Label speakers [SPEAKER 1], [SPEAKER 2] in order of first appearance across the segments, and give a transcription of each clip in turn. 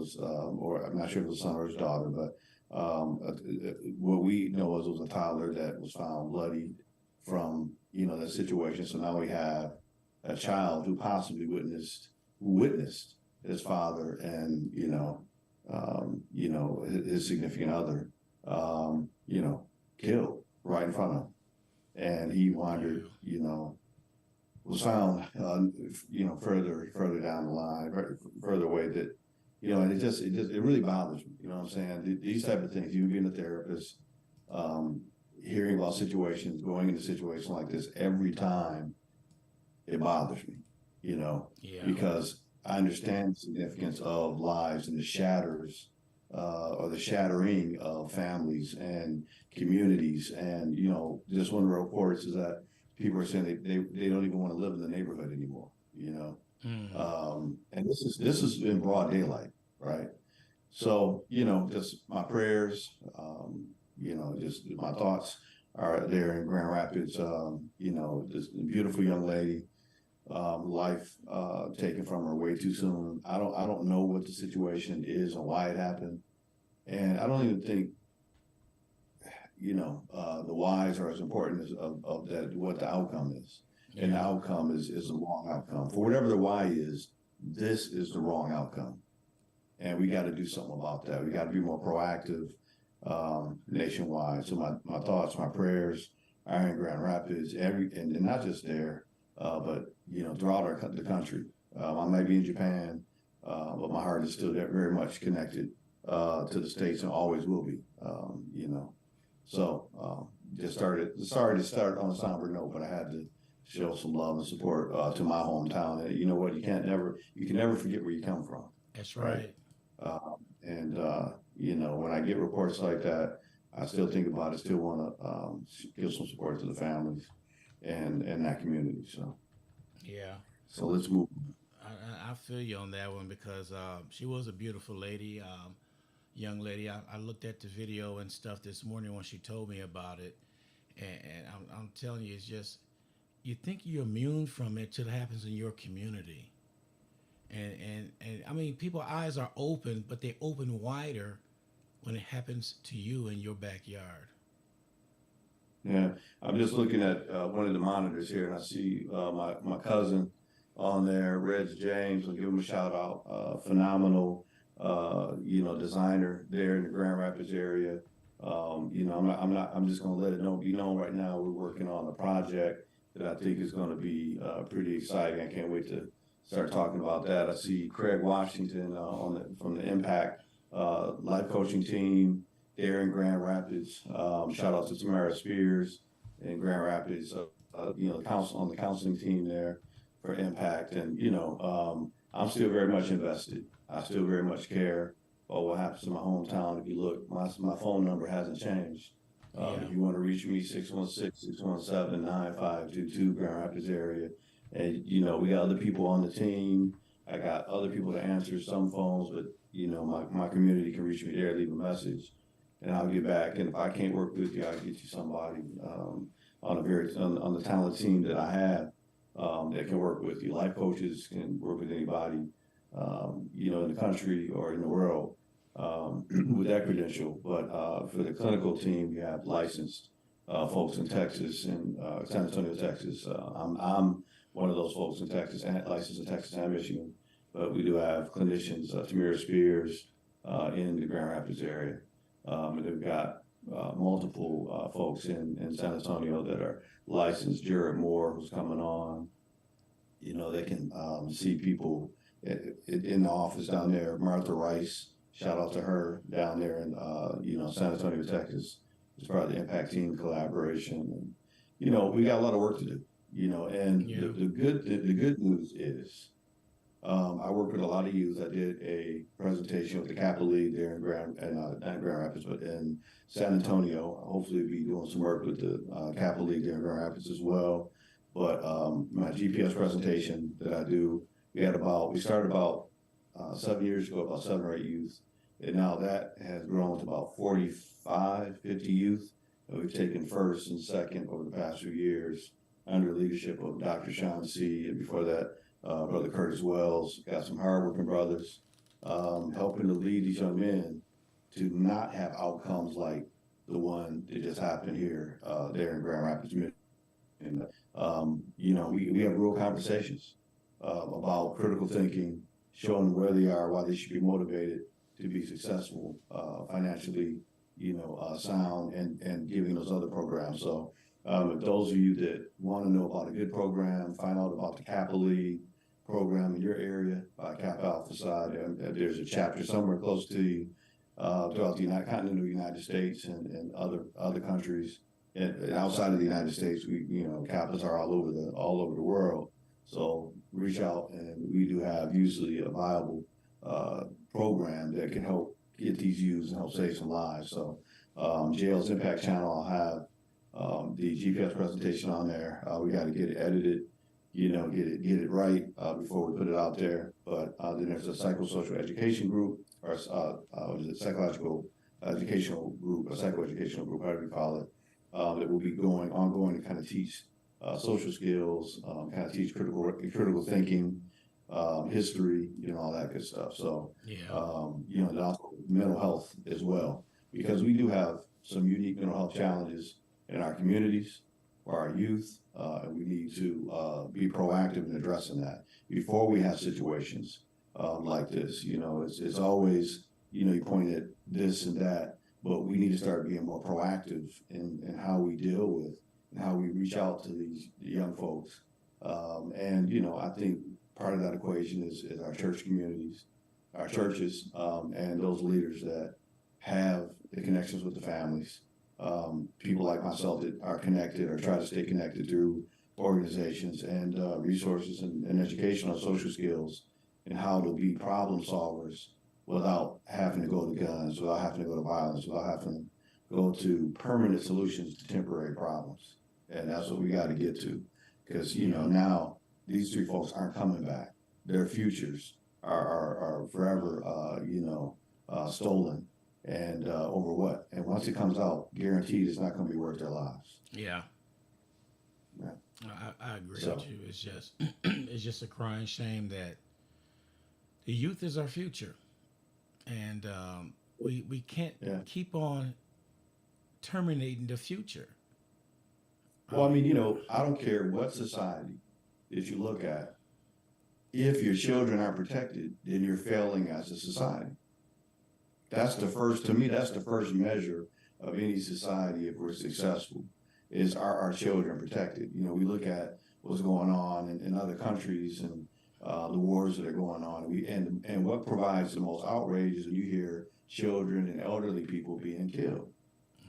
[SPEAKER 1] was, or I'm not sure if it was a son or his daughter, but what we know was it was a toddler that was found bloody from, that situation. So now we have a child who possibly witnessed his father and, his significant other, killed right in front of him. And he wandered, was found, further down the line, further away that, and it really bothers me. You know what I'm saying? These type of things, you being a therapist, hearing about situations, going into situations like this every time, it bothers me, because I understand the significance of lives and the or the shattering of families and communities. And, just one of the reports is that people are saying they don't even want to live in the neighborhood anymore, and this is in broad daylight, right? So, just my prayers, just my thoughts are there in Grand Rapids. This beautiful young lady, life taken from her way too soon. I don't know what the situation is and why it happened, and I don't even think the whys are as important as of that what the outcome is. And the outcome is the wrong outcome. For whatever the why is, this is the wrong outcome. And we got to do something about that. We got to be more proactive nationwide. So my thoughts, my prayers are in Grand Rapids, and not just there, but throughout the country. I might be in Japan, but my heart is still very much connected to the States and always will be. So sorry to start on a somber note, but I had to show some love and support to my hometown. And you know what? You can never forget where you come from.
[SPEAKER 2] That's right.
[SPEAKER 1] When I get reports like that, I still think about it. Still want to give some support to the families and that community. So
[SPEAKER 2] yeah.
[SPEAKER 1] So let's move.
[SPEAKER 2] I feel you on that one because she was a beautiful lady. Young lady. I looked at the video and stuff this morning when she told me about it, and I'm telling you, it's just you think you're immune from it till it happens in your community, and I mean, people's eyes are open, but they open wider when it happens to you in your backyard.
[SPEAKER 1] Yeah, I'm just looking at one of the monitors here, and I see my cousin on there, Reg James. I'll give him a shout out. Phenomenal, designer there in the Grand Rapids area. I'm just gonna let it be known right now. We're working on a project that I think is going to be pretty exciting. I can't wait to start talking about that. I see Craig Washington from the Impact life coaching team there in Grand Rapids. Shout out to Tamara Spears in Grand Rapids. On the counseling team there for Impact, and I'm still very much invested. I still very much care about what happens to my hometown. If you look, my phone number hasn't changed. If you want to reach me, 616-617-9522, Grand Rapids area. And, we got other people on the team. I got other people to answer some phones, but, my community can reach me there, leave a message, and I'll get back. And if I can't work with you, I'll get you somebody on the talent team that I have that can work with you. Life coaches can work with anybody, in the country or in the world. With that credential, but for the clinical team, we have licensed folks in Texas and San Antonio, Texas. I'm one of those folks in Texas, and licensed in Texas and Michigan, but we do have clinicians, Tamira Spears, in the Grand Rapids area, and we've got multiple folks in San Antonio that are licensed. Jared Moore, who's coming on, they can see people in the office down there. Martha Rice. Shout out to her down there in, San Antonio, Texas. It's part of the Impact Team collaboration. And, we got a lot of work to do, and the good news is I work with a lot of youth. I did a presentation with the Capital League there not Grand Rapids, but in San Antonio. I'll hopefully be doing some work with the Capital League there in Grand Rapids as well. But my GPS presentation that I do, we started about 7 years ago, about 7 or 8 youth. And now that has grown to about 45, 50 youth. And we've taken first and second over the past few years under the leadership of Dr. Sean C. And before that, Brother Curtis Wells. Got some hardworking brothers helping to lead these young men to not have outcomes like the one that just happened here, there in Grand Rapids, Michigan. We have real conversations about critical thinking, showing them where they are, why they should be motivated to be successful, financially, sound, and giving those other programs. So, if those of you that want to know about a good program, find out about the Kappa League program in your area by Kappa Alpha side, and there's a chapter somewhere close to you, throughout the continental United States and other countries. And outside of the United States, Kappas are all over the world. So reach out, and we do have usually a viable program that can help get these used and help save some lives. So JL's Impact Channel, I'll have the GPS presentation on there. We got to get it edited, get it right before we put it out there. But then there's a psychosocial education group, or what is it, psychological educational group, a psychoeducational group, however you call it, that will be ongoing to kind of teach social skills, kind of teach critical thinking, history, all that good stuff. So, and also mental health as well, because we do have some unique mental health challenges in our communities for our youth, and we need to be proactive in addressing that before we have situations like this. It's always, you point at this and that, but we need to start being more proactive in how we deal with and how we reach out to these young folks. I think part of that equation is our church communities, our churches, and those leaders that have the connections with the families. People like myself that are connected or try to stay connected through organizations and resources and educational social skills and how to be problem solvers without having to go to guns, without having to go to violence, without having to go to permanent solutions to temporary problems. And that's what we got to get to. Because, now these three folks aren't coming back. Their futures are forever, stolen. And over what? And once it comes out, guaranteed it's not going to be worth their lives.
[SPEAKER 2] Yeah.
[SPEAKER 1] Yeah.
[SPEAKER 2] I agree with you. It's just it's just a crying shame that the youth is our future, and we can't keep on terminating the future.
[SPEAKER 1] Well, I don't care what society that you look at. If your children are protected, then you're failing as a society. To me, that's the first measure of any society if we're successful, is our children protected? We look at what's going on in other countries and the wars that are going on. And what provides the most outrage is when you hear children and elderly people being killed.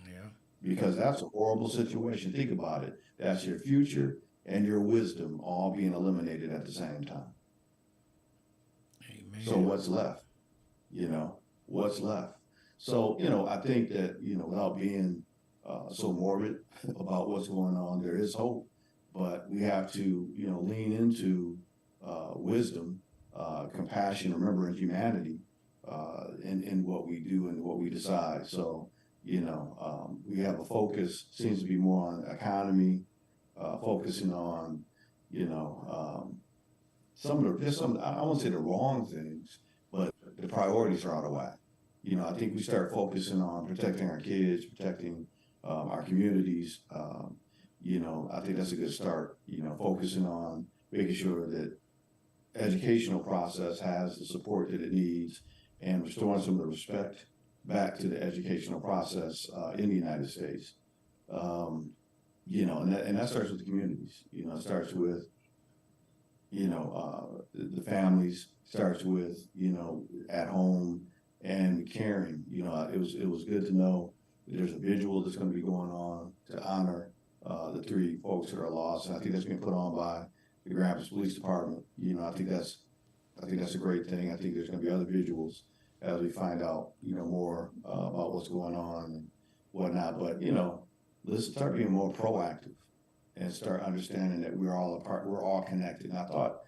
[SPEAKER 2] Yeah.
[SPEAKER 1] Because that's a horrible situation. Think about it. That's your future and your wisdom all being eliminated at the same time.
[SPEAKER 2] Amen.
[SPEAKER 1] So what's left? What's left? So, I think that, without being so morbid about what's going on, there is hope, but we have to, lean into wisdom, compassion, remembering humanity in what we do and what we decide. So, we have a focus, seems to be more on economy, focusing on, I won't say the wrong things, but the priorities are out of whack. I think we start focusing on protecting our kids, protecting our communities. I think that's a good start. Focusing on making sure that educational process has the support that it needs and restoring some of the respect back to the educational process in the United States. And that starts with the communities. It starts with the families, starts with at home and caring. It was good to know that there's a vigil that's going to be going on to honor the three folks that are lost, and I think that's being put on by the Grand Rapids Police Department. I think that's a great thing. I think there's going to be other vigils as we find out more about what's going on and whatnot. But let's start being more proactive and start understanding that we're all we're all connected. And I thought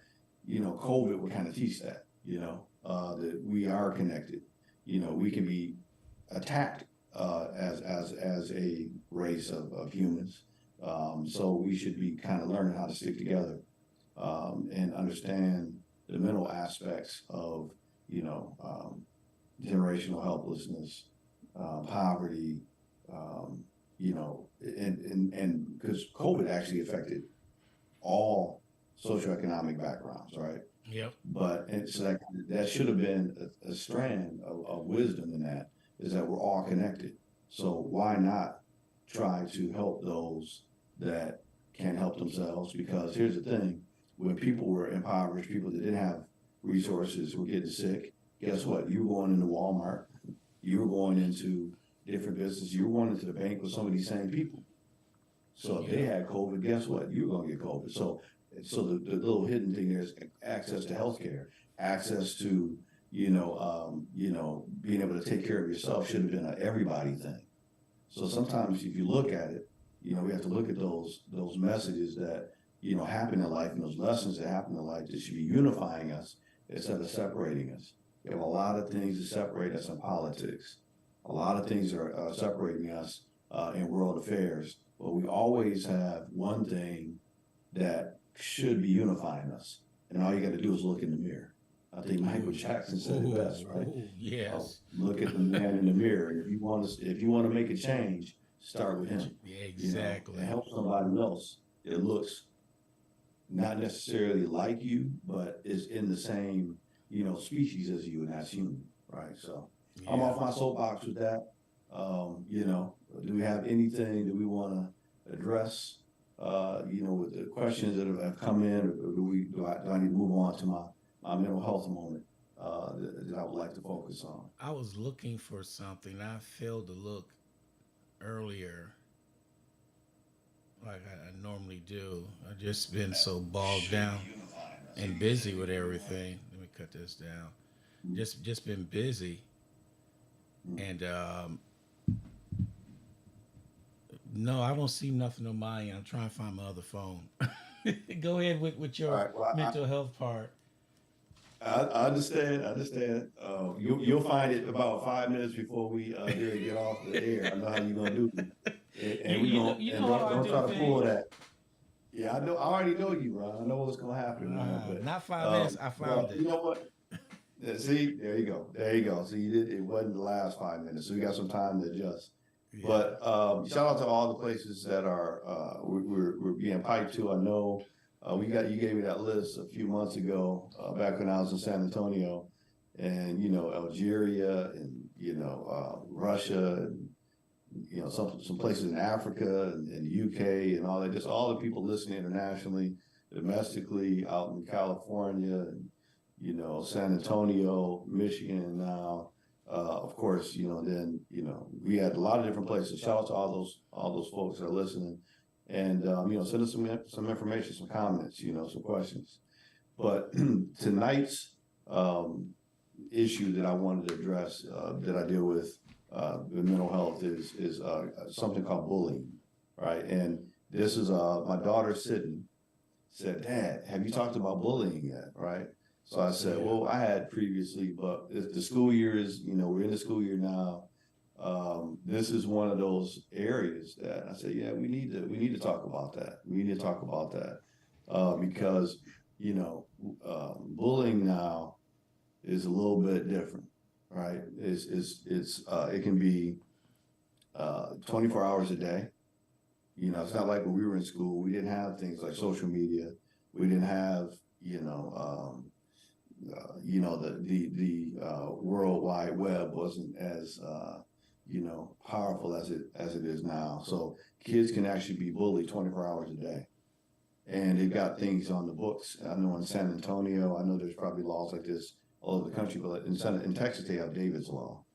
[SPEAKER 1] COVID would kind of teach that. That we are connected. We can be attacked as a race of humans. So we should be kind of learning how to stick together and understand the mental aspects of you know, generational helplessness, poverty, you know, and because COVID actually affected all socioeconomic backgrounds, right?
[SPEAKER 2] Yep.
[SPEAKER 1] But and so that should have been a strand of wisdom in that is that we're all connected. So why not try to help those that can't help themselves? Because here's the thing: when people were impoverished, people that didn't have resources were getting sick. Guess what? You were going into Walmart, you were going into different businesses, you were going into the bank with some of these same people. So if they
[SPEAKER 2] Yeah.
[SPEAKER 1] had COVID, guess what? You're gonna get COVID. So the little hidden thing there is access to healthcare, access to, being able to take care of yourself should have been an everybody thing. So sometimes if you look at it, we have to look at those messages that, happen in life and those lessons that happen in life that should be unifying us instead of separating us. We have a lot of things that separate us in politics. A lot of things are separating us in world affairs, but we always have one thing that should be unifying us. And all you got to do is look in the mirror. I think Michael Jackson said it best, right?
[SPEAKER 2] Yes.
[SPEAKER 1] Look at the man in the mirror. If you want to make a change, start with him.
[SPEAKER 2] Yeah,
[SPEAKER 1] And
[SPEAKER 2] exactly.
[SPEAKER 1] help somebody else that looks not necessarily like you, but is in the same, species as you, and that's human, right? So I'm
[SPEAKER 2] Yeah.
[SPEAKER 1] off my soapbox with that. Do we have anything that we want to address? With the questions that have come in, or do I need to move on to my mental health moment that I would like to focus on?
[SPEAKER 2] I was looking for something. I failed to look earlier like I normally do. I've just been so bogged down and busy with everything. Let me cut this down. Just been busy, and no, I don't see nothing on my end. I'm trying to find my other phone. Go ahead with
[SPEAKER 1] All
[SPEAKER 2] your
[SPEAKER 1] right. Well,
[SPEAKER 2] mental health part.
[SPEAKER 1] I understand. I understand. You'll find it about 5 minutes before we get off the air. I know how you're gonna do me, and we gonna
[SPEAKER 2] You
[SPEAKER 1] and
[SPEAKER 2] know how I
[SPEAKER 1] don't
[SPEAKER 2] do
[SPEAKER 1] try to pull
[SPEAKER 2] things.
[SPEAKER 1] that. Yeah, I know. I already know you, Ron. I know what's gonna happen, man.
[SPEAKER 2] Not
[SPEAKER 1] But
[SPEAKER 2] 5 minutes. I
[SPEAKER 1] well,
[SPEAKER 2] found
[SPEAKER 1] you
[SPEAKER 2] it.
[SPEAKER 1] know what? Yeah, see, there you go. There you go. See, you did. It wasn't the last 5 minutes, so we got some time to adjust.
[SPEAKER 2] Yeah.
[SPEAKER 1] But shout out to all the places that are we're being piped to. I know you gave me that list a few months ago, back when I was in San Antonio, and Algeria and Russia and some places in Africa and the UK and all that. Just all the people listening internationally, domestically, out in California and San Antonio, Michigan now. Of course, then we had a lot of different places. Shout out to all those folks that are listening, and send us some information, some comments, some questions. But tonight's issue that I wanted to address, that I deal with the mental health, is something called bullying, right? And this is my daughter Sydney said, "Dad, have you talked about bullying yet?" Right? So I said,
[SPEAKER 2] Yeah.
[SPEAKER 1] "Well, I had previously, but if the school year is, we're in the school year now. This is one of those areas that I said, yeah, we need to talk about that. We need to talk about that because you know, bullying now is a little bit different, right? It can be 24 hours a day. It's not like when we were in school, we didn't have things like social media. We didn't have, the World Wide Web wasn't as, powerful as it is now. So kids can actually be bullied 24 hours a day. And they've got things on the books. I know in San Antonio, I know there's probably laws like this all over the country, but in Texas, they have David's Law.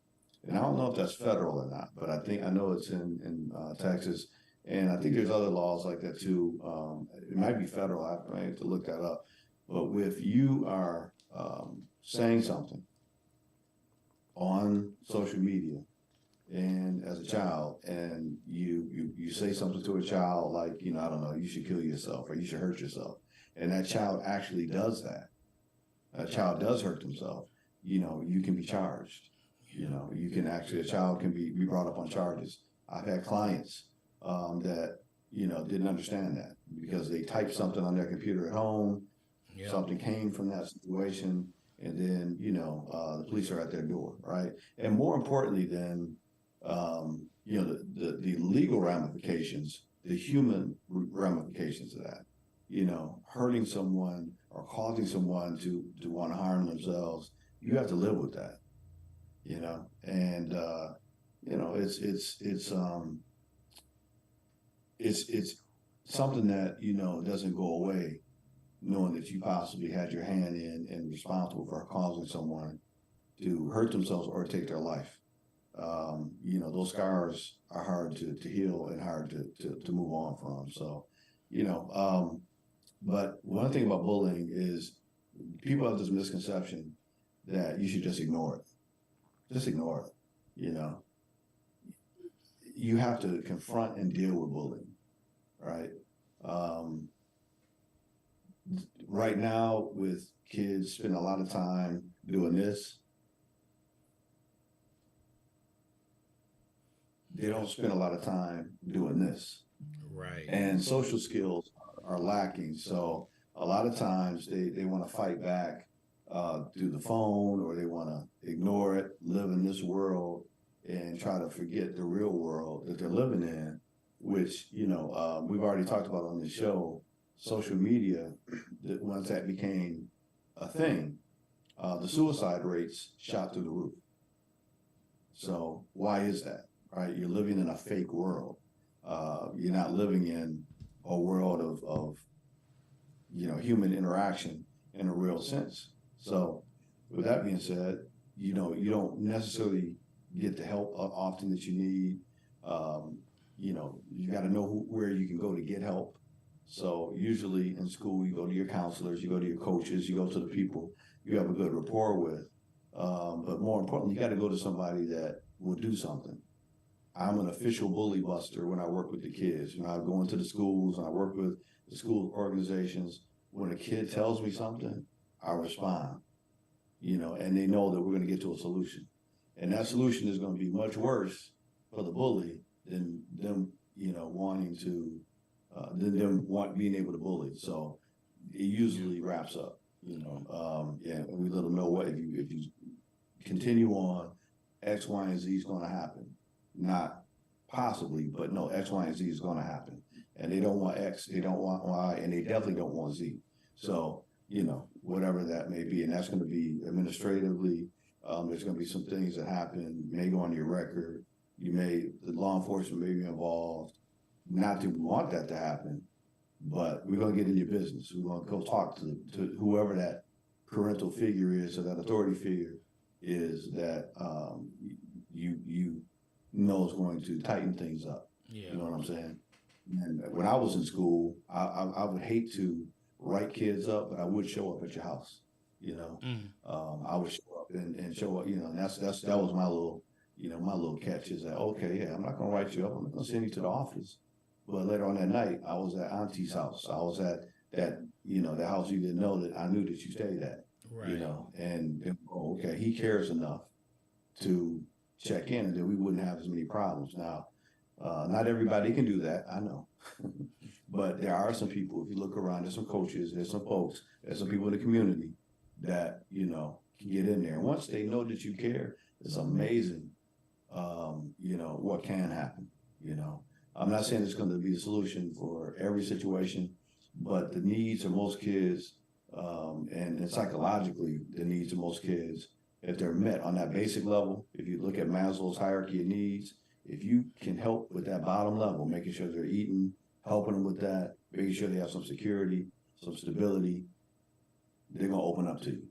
[SPEAKER 1] And I don't know if that's federal or not, but I know it's in Texas, and I think there's other laws like that too. It might be federal. I might have to look that up. But if you are saying something on social media and as a child, and you say something to a child like, I don't know, you should kill yourself or you should hurt yourself, and that child actually does that, a child does hurt themselves, you can be charged. You can actually, a child can be brought up on charges. I've had clients that, didn't understand that because they typed something on their computer at home,
[SPEAKER 2] Yep.
[SPEAKER 1] something came from that situation, and then the police are at their door, right? And more importantly than the legal ramifications, the human ramifications of that, hurting someone or causing someone to want to harm themselves, you have to live with that, and it's something that doesn't go away, knowing that you possibly had your hand in and responsible for causing someone to hurt themselves or take their life. Those scars are hard to heal and hard to move on from. So, but one thing about bullying is people have this misconception that you should just ignore it. Just ignore it. You have to confront and deal with bullying, right? Um, right now, with kids spend a lot of time doing this, they don't spend a lot of time doing this.
[SPEAKER 2] Right.
[SPEAKER 1] And social skills are lacking. So a lot of times they want to fight back through the phone, or they want to ignore it, live in this world, and try to forget the real world that they're living in, which, we've already talked about on the show. Social media, once that became a thing, the suicide rates shot through the roof. So why is that? Right? You're living in a fake world. You're not living in a world of human interaction in a real sense. So with that being said, you don't necessarily get the help often that you need. You got to know where you can go to get help. So usually in school, you go to your counselors, you go to your coaches, you go to the people you have a good rapport with. But more importantly, you got to go to somebody that will do something. I'm an official bully buster when I work with the kids. I go into the schools and I work with the school organizations. When a kid tells me something, I respond, and they know that we're going to get to a solution. And that solution is going to be much worse for the bully than them, being able to bully. So it usually wraps up, and we let them know what if you continue on, X, Y, and Z is going to happen. Not possibly, but no, X, Y, and Z is going to happen. And they don't want X, they don't want Y, and they definitely don't want Z. So, whatever that may be. And that's going to be administratively, there's going to be some things that happen, may go on your record. The law enforcement may be involved. Not that we want that to happen, but we're going to get in your business. We're going to go talk to whoever that parental figure is, or that authority figure is, that you know is going to tighten things up.
[SPEAKER 2] Yeah.
[SPEAKER 1] You know what I'm saying? And when I was in school, I would hate to write kids up, but I would show up at your house. I would show up and show up. And that was my little catch, is that, okay, yeah, I'm not going to write you up. I'm not going to send you to the office. But later on that night, I was at Auntie's house. I was at that the house you didn't know that I knew that you stayed at.
[SPEAKER 2] Right.
[SPEAKER 1] And okay, he cares enough to check in, and then we wouldn't have as many problems. Now, not everybody can do that, I know. But there are some people, if you look around, there's some coaches, there's some folks, there's some people in the community that, can get in there. And once they know that you care, it's amazing, what can happen. I'm not saying it's going to be the solution for every situation, but the needs of most kids, and psychologically, the needs of most kids, if they're met on that basic level, if you look at Maslow's hierarchy of needs, if you can help with that bottom level, making sure they're eating, helping them with that, making sure they have some security, some stability, they're going to open up to you.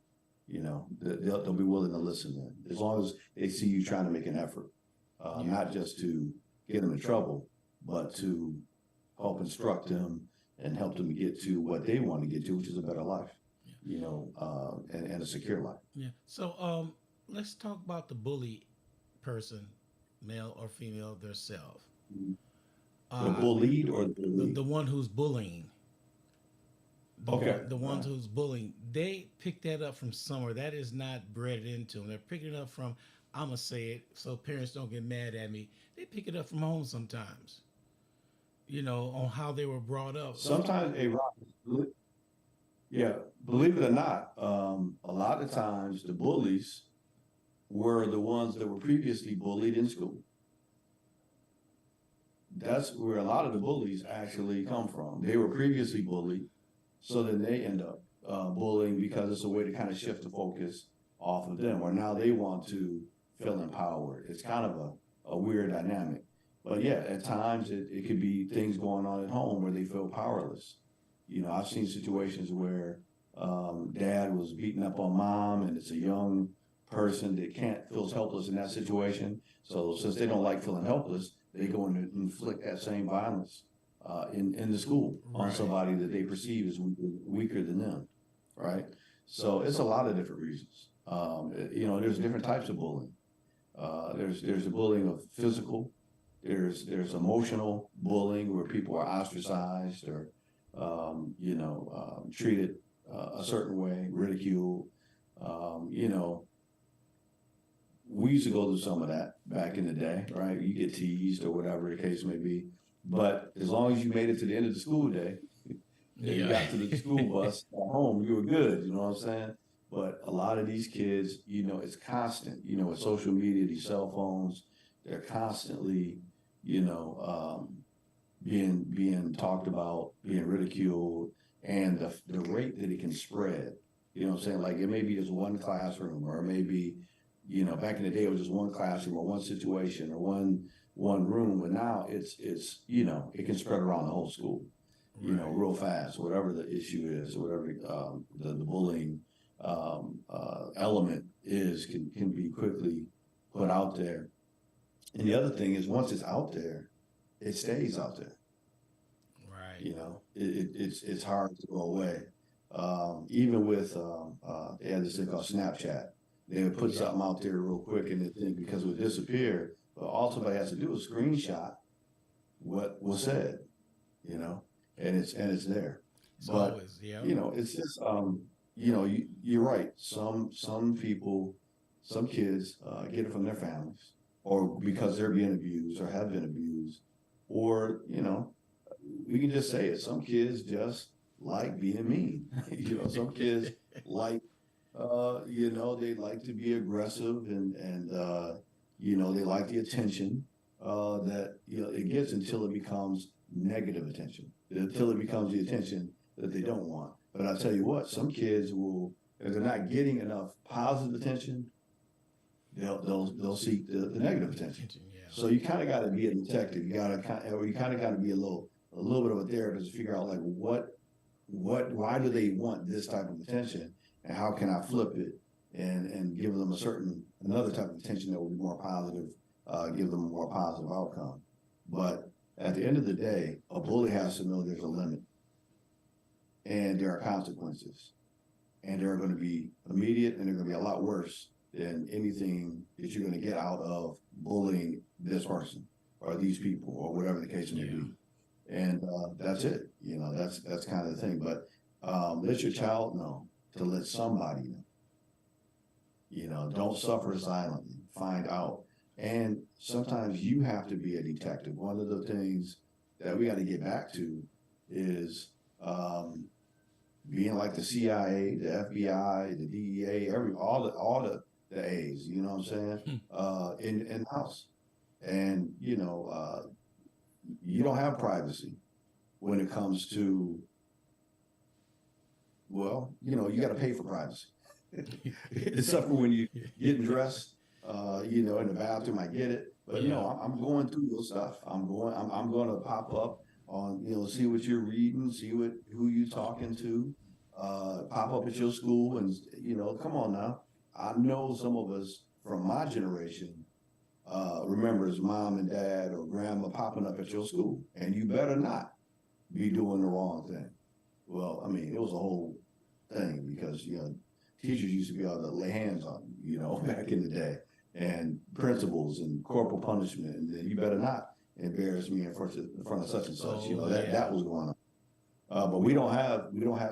[SPEAKER 1] They'll be willing to listen then, as long as they see you trying to make an effort, not just to get them in trouble, but to help instruct them and help them get to what they want to get to, which is a better life, and a secure life.
[SPEAKER 2] Yeah. So let's talk about the bully person, male or female, themselves.
[SPEAKER 1] The bullied or the
[SPEAKER 2] The
[SPEAKER 1] bullied?
[SPEAKER 2] one who's bullying.
[SPEAKER 1] Okay.
[SPEAKER 2] The ones who's bullying, they pick that up from somewhere. That is not bred into them. They're picking it up from, I'm going to say it so parents don't get mad at me. They pick it up from home sometimes, on how they were brought up.
[SPEAKER 1] Sometimes, hey, Rob, Yeah, believe it or not, a lot of times the bullies were the ones that were previously bullied in school. That's where a lot of the bullies actually come from. They were previously bullied, so then they end up bullying because it's a way to kind of shift the focus off of them, or now they want to feel empowered. It's kind of a weird dynamic. But yeah, at times it could be things going on at home where they feel powerless. I've seen situations where dad was beating up on mom, and it's a young person that can't feels helpless in that situation. So since they don't like feeling helpless, they go and inflict that same violence in the school on
[SPEAKER 2] Right.
[SPEAKER 1] somebody that they perceive as weaker than them, right? So it's a lot of different reasons. There's different types of bullying. There's the bullying of physical. There's emotional bullying where people are ostracized or treated a certain way, ridiculed. You know, we used to go through some of that back in the day, right? You get teased or whatever the case may be. But as long as you made it to the end of the school day and you
[SPEAKER 2] Yeah.
[SPEAKER 1] got to the school bus at home, you were good, you know what I'm saying? But a lot of these kids, it's constant, with social media, these cell phones, they're constantly, you know, being talked about, being ridiculed, and the rate that it can spread. You know what I'm saying? Like it may be just one classroom, or maybe, back in the day it was just one classroom or one situation or one room, but now it can spread around the whole school,
[SPEAKER 2] Right.
[SPEAKER 1] real fast. Whatever the issue is, whatever the bullying element is, can be quickly put out there. And the other thing is, once it's out there, it stays out there.
[SPEAKER 2] Right.
[SPEAKER 1] It's hard to go away. Even with they had this thing called Snapchat. They would put
[SPEAKER 2] Yeah.
[SPEAKER 1] something out there real quick, and they think because it would disappear. But all somebody has to do is screenshot what was said, and it's there.
[SPEAKER 2] It's
[SPEAKER 1] But
[SPEAKER 2] always, yeah.
[SPEAKER 1] it's just you're right. Some people, some kids get it from their families, or because they're being abused or have been abused, or we can just say it. Some kids just like being mean. Some kids like, they like to be aggressive, and they like the attention that it gets until it becomes negative attention, until it becomes the attention that they don't want. But I tell you what, some kids will, if they're not getting enough positive attention, they'll seek the negative attention.
[SPEAKER 2] Yeah.
[SPEAKER 1] So you kind of got to be a detective. You kind of got to be a little bit of a therapist to figure out like why do they want this type of attention, and how can I flip it and give them another type of attention that will be more positive, give them a more positive outcome. But at the end of the day, a bully has to know there's a limit, and there are consequences, and they're going to be immediate, and they're going to be a lot worse than anything that you're going to get out of bullying this person or these people or whatever the case may
[SPEAKER 2] Yeah.
[SPEAKER 1] be. And that's it. That's kind of the thing. But let your child know to let somebody know. Don't suffer silently. Find out. And sometimes you have to be a detective. One of the things that we got to get back to is being like the CIA, the FBI, the DEA, all the A's. You know what I'm saying? In house, and you don't have privacy when it comes to, well, you got to pay for privacy. It's something when you getting dressed, in the bathroom, I get it, but
[SPEAKER 2] Yeah.
[SPEAKER 1] I'm going through your stuff. I'm going to pop up on, see what you're reading, see who you talking to, pop up at your school, and come on now. I know some of us from my generation remembers mom and dad or grandma popping up at your school, and you better not be doing the wrong thing. Well, I mean, it was a whole thing because teachers used to be able to lay hands on you, back in the day, and principals and corporal punishment, and then you better not embarrass me in front of such and such.
[SPEAKER 2] Oh,
[SPEAKER 1] That was going on. But we don't have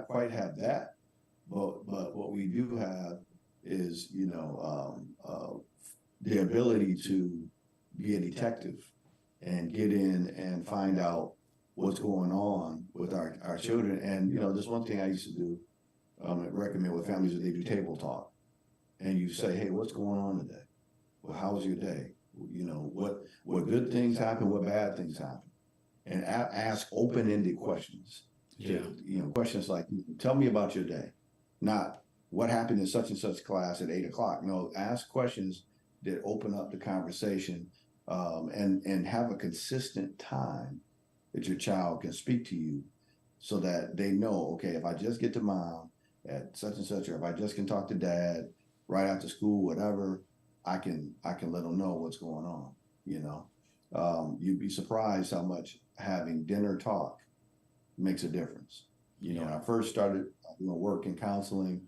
[SPEAKER 1] quite have that. But what we do have is the ability to be a detective and get in and find out what's going on with our children. And just one thing I used to do recommend with families that they do table talk, and you say, hey, what's going on today? Well, how was your day? You know, what good things happen, what bad things happen, and ask open-ended questions.
[SPEAKER 2] Yeah.
[SPEAKER 1] Questions like, tell me about your day, not what happened in such and such class at 8 o'clock. No, ask questions that open up the conversation, and have a consistent time that your child can speak to you, so that they know, okay, if I just get to mom at such and such, or if I just can talk to dad right after school, whatever, I can let them know what's going on. You know, you'd be surprised how much having dinner talk makes a difference. When
[SPEAKER 2] Yeah.
[SPEAKER 1] I first started, work in counseling,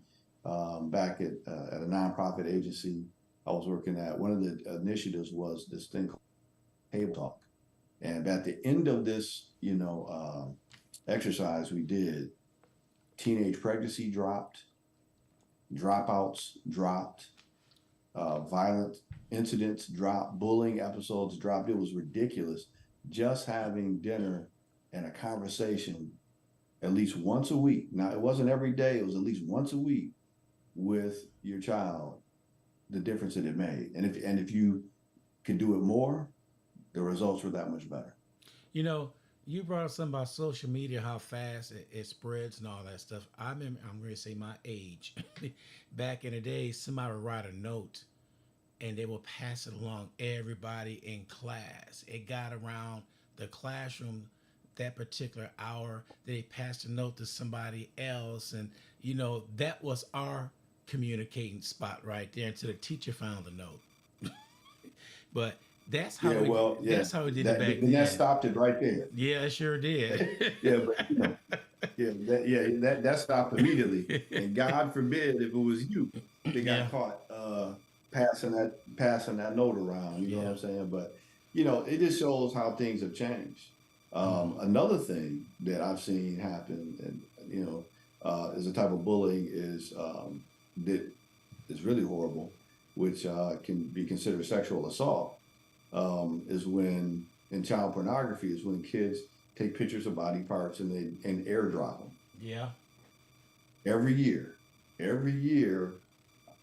[SPEAKER 1] back at a nonprofit agency I was working at, one of the initiatives was this thing called table talk. And at the end of this, exercise we did, teenage pregnancy dropped, dropouts dropped, violent incidents dropped, bullying episodes dropped. It was ridiculous. Just having dinner and a conversation at least once a week. Now, it wasn't every day, it was at least once a week with your child, the difference that it made. And if you could do it more, the results were that much better.
[SPEAKER 2] You know, you brought up something about social media, how fast it spreads and all that stuff. I remember, I'm going to say my age. Back in the day, somebody would write a note and they will pass it along everybody in class. It got around the classroom that particular hour. They passed a note to somebody else, and that was our communicating spot right there until the teacher found the note. But that's how
[SPEAKER 1] Yeah,
[SPEAKER 2] we
[SPEAKER 1] well, yeah,
[SPEAKER 2] that's how we did it
[SPEAKER 1] that
[SPEAKER 2] back
[SPEAKER 1] then that
[SPEAKER 2] then.
[SPEAKER 1] stopped it right there.
[SPEAKER 2] Yeah, it sure did.
[SPEAKER 1] Yeah, but that stopped immediately. And God forbid if it was you that
[SPEAKER 2] Yeah,
[SPEAKER 1] got caught passing that note around. You know what
[SPEAKER 2] yeah.
[SPEAKER 1] I'm saying? But it just shows how things have changed.
[SPEAKER 2] Hmm.
[SPEAKER 1] Another thing that I've seen happen, and is a type of bullying that is really horrible, which can be considered sexual assault. Is when in child pornography is when kids take pictures of body parts and airdrop them
[SPEAKER 2] Yeah.
[SPEAKER 1] every year. Every year,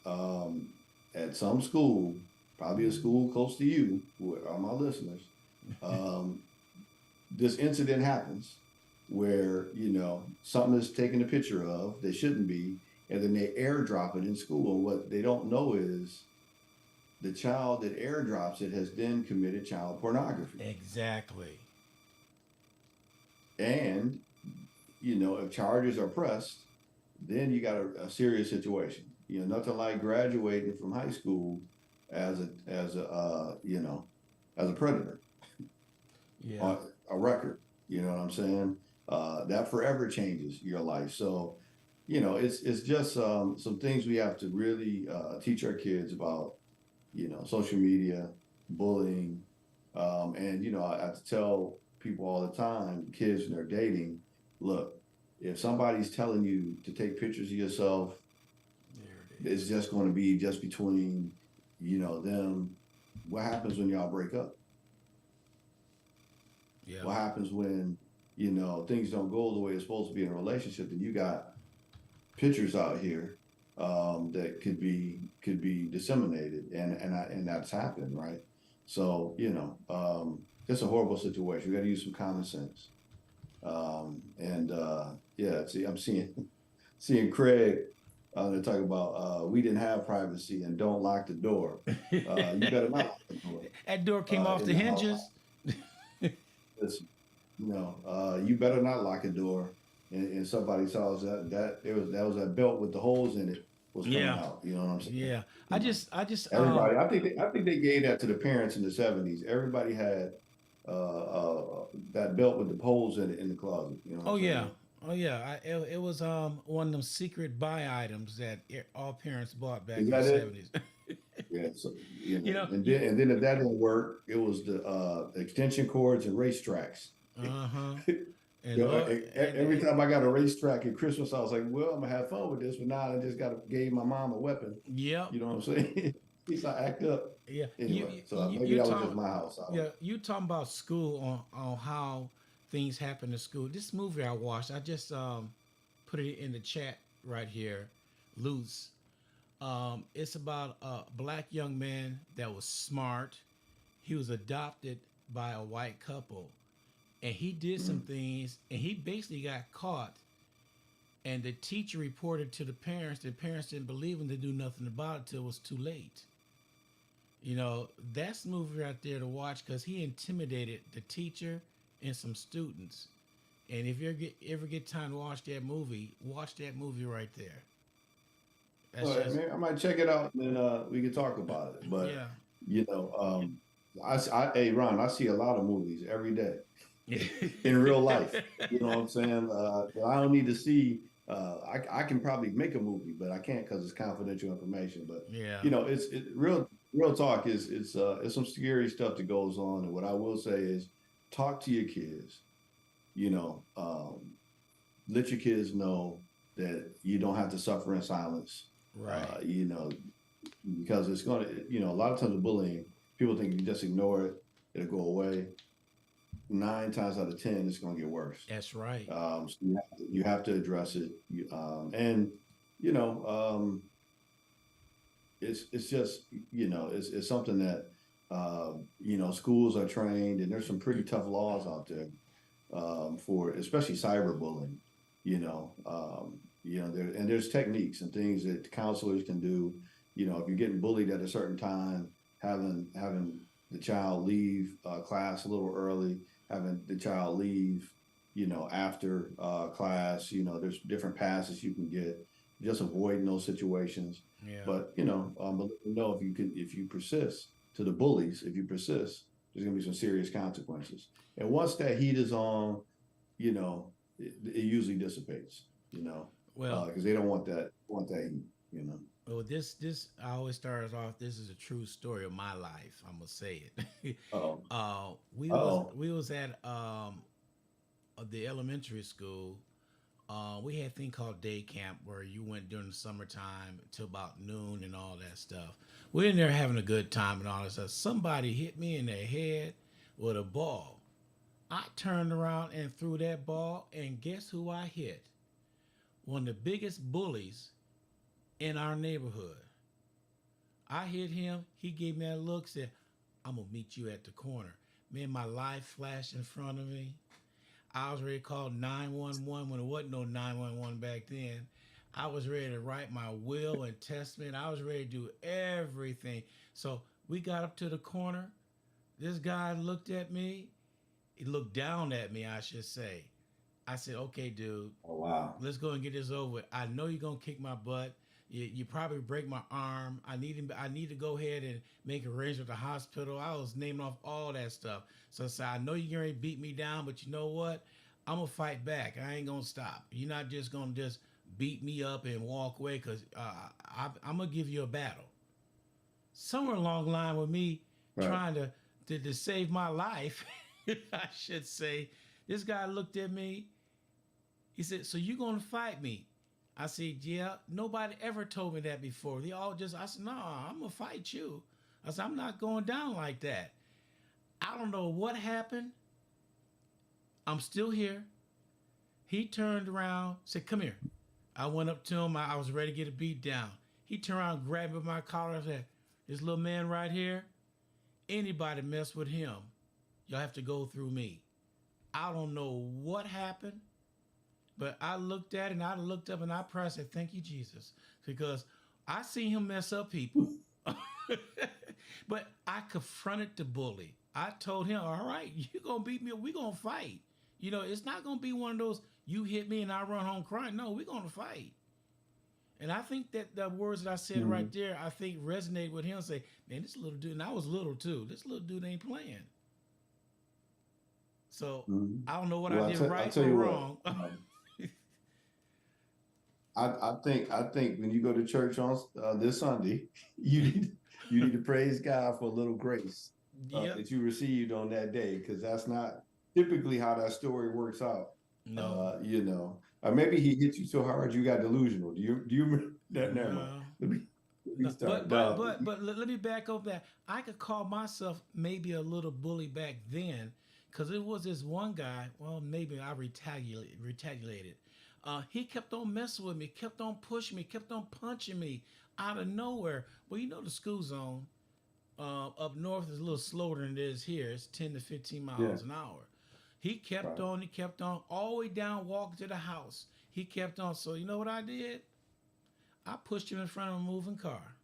[SPEAKER 1] um, at some school, probably a school close to you, who are my listeners, um, this incident happens where something is taken a picture of they shouldn't be, and then they airdrop it in school. And what they don't know is the child that airdrops it has then committed child pornography.
[SPEAKER 2] Exactly.
[SPEAKER 1] And if charges are pressed, then you got a serious situation. Nothing like graduating from high school as a predator
[SPEAKER 2] Yeah.
[SPEAKER 1] on a record. You know what I'm saying? That forever changes your life. So it's just some things we have to really teach our kids about. Social media, bullying, and I have to tell people all the time, kids when they're dating, look, if somebody's telling you to take pictures of yourself,
[SPEAKER 2] There it
[SPEAKER 1] it's
[SPEAKER 2] is.
[SPEAKER 1] just going to be just between them. What happens when y'all break up?
[SPEAKER 2] Yeah.
[SPEAKER 1] What happens when things don't go the way it's supposed to be in a relationship? Then you got pictures out here, that could be disseminated, and that's happened, right? So it's a horrible situation. We got to use some common sense. And yeah, see, I'm seeing Craig. They're talking about we didn't have privacy and don't lock the door. You better not lock the door
[SPEAKER 2] That door came off
[SPEAKER 1] in
[SPEAKER 2] the
[SPEAKER 1] the house.
[SPEAKER 2] hinges.
[SPEAKER 1] Listen, you better not lock a door in somebody's house. That was that belt with the holes in it was coming
[SPEAKER 2] Yeah.
[SPEAKER 1] out. You know what I'm saying?
[SPEAKER 2] Yeah. I
[SPEAKER 1] You know,
[SPEAKER 2] just I just
[SPEAKER 1] everybody. I think they gave that to the parents in the '70s. Everybody had that belt with the holes in it in the closet. You know what
[SPEAKER 2] oh
[SPEAKER 1] I'm
[SPEAKER 2] yeah.
[SPEAKER 1] saying?
[SPEAKER 2] Oh yeah. It was one of them secret buy items that all parents bought back
[SPEAKER 1] Is
[SPEAKER 2] in the
[SPEAKER 1] that it?
[SPEAKER 2] 70s.
[SPEAKER 1] Yeah. So
[SPEAKER 2] you know,
[SPEAKER 1] and
[SPEAKER 2] you
[SPEAKER 1] then if that didn't work, it was the extension cords and racetracks.
[SPEAKER 2] uh-huh. And
[SPEAKER 1] You know,
[SPEAKER 2] Lord
[SPEAKER 1] every time I got a racetrack at Christmas, I was like, "Well, I'm gonna have fun with this," but now I just gave my mom a weapon.
[SPEAKER 2] yep.
[SPEAKER 1] You know what I'm saying? He's like, act up
[SPEAKER 2] Yeah.
[SPEAKER 1] anyway. So maybe
[SPEAKER 2] You
[SPEAKER 1] that was just
[SPEAKER 2] talk
[SPEAKER 1] my house. I don't
[SPEAKER 2] yeah,
[SPEAKER 1] know.
[SPEAKER 2] you talking about school on how things happen in school. This movie I watched, I just put it in the chat right here, Loose. It's about a black young man that was smart. He was adopted by a white couple, and he did some
[SPEAKER 1] Mm.
[SPEAKER 2] things, and he basically got caught. And the teacher reported to the parents. The parents didn't believe him to do nothing about it till it was too late. You know, that's the movie right there to watch because he intimidated the teacher and some students. And if you ever get time to watch that movie right there. That's
[SPEAKER 1] All right,
[SPEAKER 2] just
[SPEAKER 1] man, I might check it out and then we can talk about it. But
[SPEAKER 2] yeah.
[SPEAKER 1] you know, hey Ron, I see a lot of movies every day in real life. You know what I'm saying? I don't need to see. I can probably make a movie, but I can't because it's confidential information. But
[SPEAKER 2] Yeah.
[SPEAKER 1] you know, real talk is it's some scary stuff that goes on. And what I will say is, talk to your kids. You know, let your kids know that you don't have to suffer in silence.
[SPEAKER 2] Right.
[SPEAKER 1] You know, because it's going to, you know, a lot of times with bullying, people think you just ignore it, it'll go away. 9 times out of 10, it's going to get worse.
[SPEAKER 2] That's right.
[SPEAKER 1] So you have to address it. And, you know, it's just, you know, it's something that, you know, schools are trained and there's some pretty tough laws out there for especially cyberbullying, and there's techniques and things that counselors can do. You know, if you're getting bullied at a certain time, having the child leave class a little early, having the child leave, you know, after class. You know, there's different passes you can get, just avoiding those situations.
[SPEAKER 2] Yeah.
[SPEAKER 1] But you know, if you persist to the bullies, if you persist, there's going to be some serious consequences. And once that heat is on, you know, it usually dissipates. You know,
[SPEAKER 2] Well,
[SPEAKER 1] because they don't want that heat. You know.
[SPEAKER 2] this I always start off. This is a true story of my life. I'm gonna say it.
[SPEAKER 1] Oh,
[SPEAKER 2] We
[SPEAKER 1] oh,
[SPEAKER 2] we was at the elementary school. We had a thing called day camp where you went during the summertime till about noon and all that stuff. We're in there having a good time and all that stuff. Somebody hit me in the head with a ball. I turned around and threw that ball, and guess who I hit? One of the biggest bullies in our neighborhood. I hit him. He gave me that look, said, I'm going to meet you at the corner. Man, my life flashed in front of me. I was ready to call 911 when there wasn't no 911 back then. I was ready to write my will and testament. I was ready to do everything. So we got up to the corner. This guy looked at me. He looked down at me, I should say. I said, okay, dude,
[SPEAKER 1] oh, wow.
[SPEAKER 2] let's go and get this over with. I know you're gonna kick my butt. You probably break my arm. I need to go ahead and make arrangements with the hospital. I was naming off all that stuff. So I said, I know you're gonna beat me down, but you know what? I'm gonna fight back. I ain't gonna stop. You're not just gonna just beat me up and walk away because I'm gonna give you a battle. Somewhere along the line with me
[SPEAKER 1] Right.
[SPEAKER 2] trying to save my life, I should say, this guy looked at me. He said, so you gonna fight me? I said, yeah. Nobody ever told me that before. They all just, I said, no, I'm gonna fight you. I said, I'm not going down like that. I don't know what happened. I'm still here. He turned around, said, come here. I went up to him. I was ready to get a beat down. He turned around, grabbed me by my collar, and said, this little man right here, anybody mess with him, y'all have to go through me. I don't know what happened. But I looked at it and I looked up and I prayed. I said, thank you, Jesus. Because I seen him mess up people. But I confronted the bully. I told him, all right, you're going to beat me or we're going to fight. You know, it's not going to be one of those, you hit me and I run home crying. No, we're going to fight. And I think that the words that I said
[SPEAKER 1] Mm-hmm.
[SPEAKER 2] right there, I think resonate with him. Say, man, this little dude, and I was little too. This little dude ain't playing. So
[SPEAKER 1] Mm-hmm.
[SPEAKER 2] I don't know what
[SPEAKER 1] Well,
[SPEAKER 2] I did
[SPEAKER 1] I
[SPEAKER 2] right
[SPEAKER 1] tell
[SPEAKER 2] or
[SPEAKER 1] you what.
[SPEAKER 2] wrong.
[SPEAKER 1] I think when you go to church on this Sunday, you need you need to praise God for a little grace
[SPEAKER 2] Yep.
[SPEAKER 1] that you received on that day, because that's not typically how that story works out.
[SPEAKER 2] No.
[SPEAKER 1] You know, or maybe he hit you so hard you got delusional. Do you remember that? Never mind.
[SPEAKER 2] No.
[SPEAKER 1] Let me
[SPEAKER 2] No,
[SPEAKER 1] start. No,
[SPEAKER 2] let me back up that. I could call myself maybe a little bully back then because it was this one guy. Well, maybe I retaliated. He kept on messing with me, kept on pushing me, kept on punching me out of nowhere. Well, you know the school zone up north is a little slower than it is here. It's 10 to 15
[SPEAKER 1] Yeah.
[SPEAKER 2] miles an hour.
[SPEAKER 1] Right.
[SPEAKER 2] He kept on, all the way down, walking to the house. He kept on. So you know what I did? I pushed him in front of a moving car.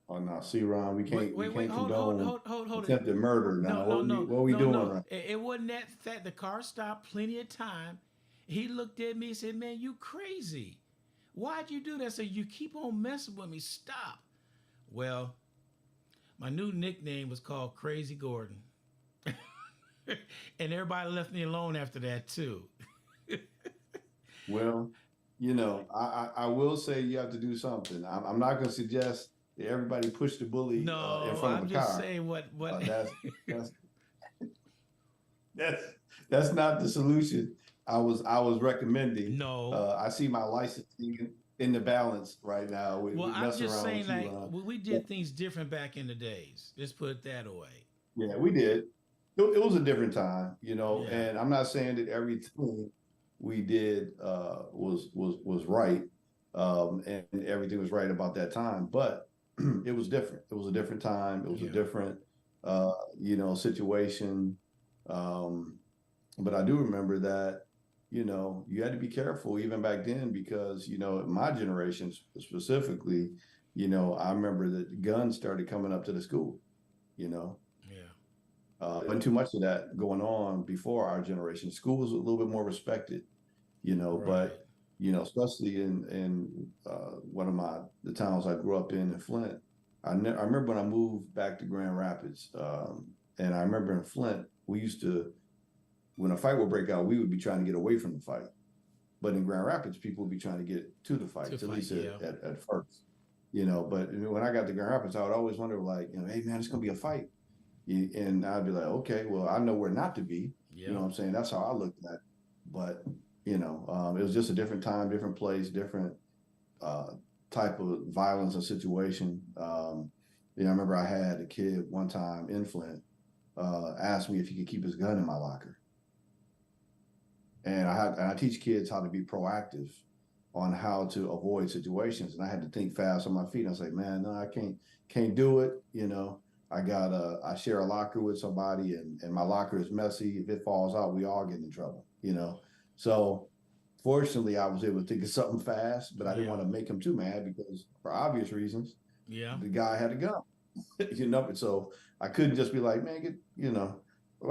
[SPEAKER 1] Oh no, see, Ron, we
[SPEAKER 2] Wait,
[SPEAKER 1] can't
[SPEAKER 2] hold,
[SPEAKER 1] condone
[SPEAKER 2] hold it.
[SPEAKER 1] attempted murder
[SPEAKER 2] No,
[SPEAKER 1] now.
[SPEAKER 2] no, no,
[SPEAKER 1] What we
[SPEAKER 2] no,
[SPEAKER 1] doing
[SPEAKER 2] no.
[SPEAKER 1] right?
[SPEAKER 2] It wasn't that. The car stopped plenty of time. He looked at me and said, "Man, you crazy. Why'd you do that?" I said, "You keep on messing with me. Stop." Well, my new nickname was called Crazy Gordon. And everybody left me alone after that too.
[SPEAKER 1] Well, I will say you have to do something. I'm not going to suggest that everybody push the bully in
[SPEAKER 2] No,
[SPEAKER 1] front of
[SPEAKER 2] I'm
[SPEAKER 1] a
[SPEAKER 2] just
[SPEAKER 1] car.
[SPEAKER 2] saying what.
[SPEAKER 1] That's that's that's that's not the solution. I was recommending.
[SPEAKER 2] No.
[SPEAKER 1] I see my license in the balance right now
[SPEAKER 2] Well,
[SPEAKER 1] with
[SPEAKER 2] I'm
[SPEAKER 1] messing
[SPEAKER 2] just
[SPEAKER 1] around
[SPEAKER 2] saying
[SPEAKER 1] with you,
[SPEAKER 2] like
[SPEAKER 1] Ron.
[SPEAKER 2] we did things different back in the days. Let's put it that way.
[SPEAKER 1] Yeah, we did. It was a different time,
[SPEAKER 2] Yeah.
[SPEAKER 1] and I'm not saying that everything we did was right, and everything was right about that time, but it was different. It was a different time. It was a
[SPEAKER 2] Yeah.
[SPEAKER 1] different, situation. Um, but I do remember that, you had to be careful even back then because, my generation specifically, I remember that guns started coming up to the school, you know.
[SPEAKER 2] Yeah.
[SPEAKER 1] Wasn't too much of that going on before our generation. School was a little bit more respected,
[SPEAKER 2] Right.
[SPEAKER 1] but especially in one of the towns I grew up in Flint. I remember when I moved back to Grand Rapids, and I remember in Flint we used to when a fight would break out, we would be trying to get away from the fight. But in Grand Rapids, people would be trying to get to the
[SPEAKER 2] To
[SPEAKER 1] fights, at
[SPEAKER 2] fight.
[SPEAKER 1] least
[SPEAKER 2] Yeah.
[SPEAKER 1] at first. But when I got to Grand Rapids, I would always wonder, like, hey man, it's gonna be a fight. And I'd be like, okay, well, I know where not to be. You know
[SPEAKER 2] Yep.
[SPEAKER 1] what I'm saying? That's how I looked at it. But, it was just a different time, different place, different uh, type of violence and situation. I remember I had a kid one time in Flint ask me if he could keep his gun in my locker. And I teach kids how to be proactive on how to avoid situations. And I had to think fast on my feet. I was like, man, no, I can't do it. I share a locker with somebody and my locker is messy. If it falls out, we all get in trouble. So fortunately I was able to think of something fast, but I didn't
[SPEAKER 2] Yeah.
[SPEAKER 1] want to make him too mad because for obvious reasons,
[SPEAKER 2] Yeah.
[SPEAKER 1] the guy had a gun. So I couldn't just be like, man,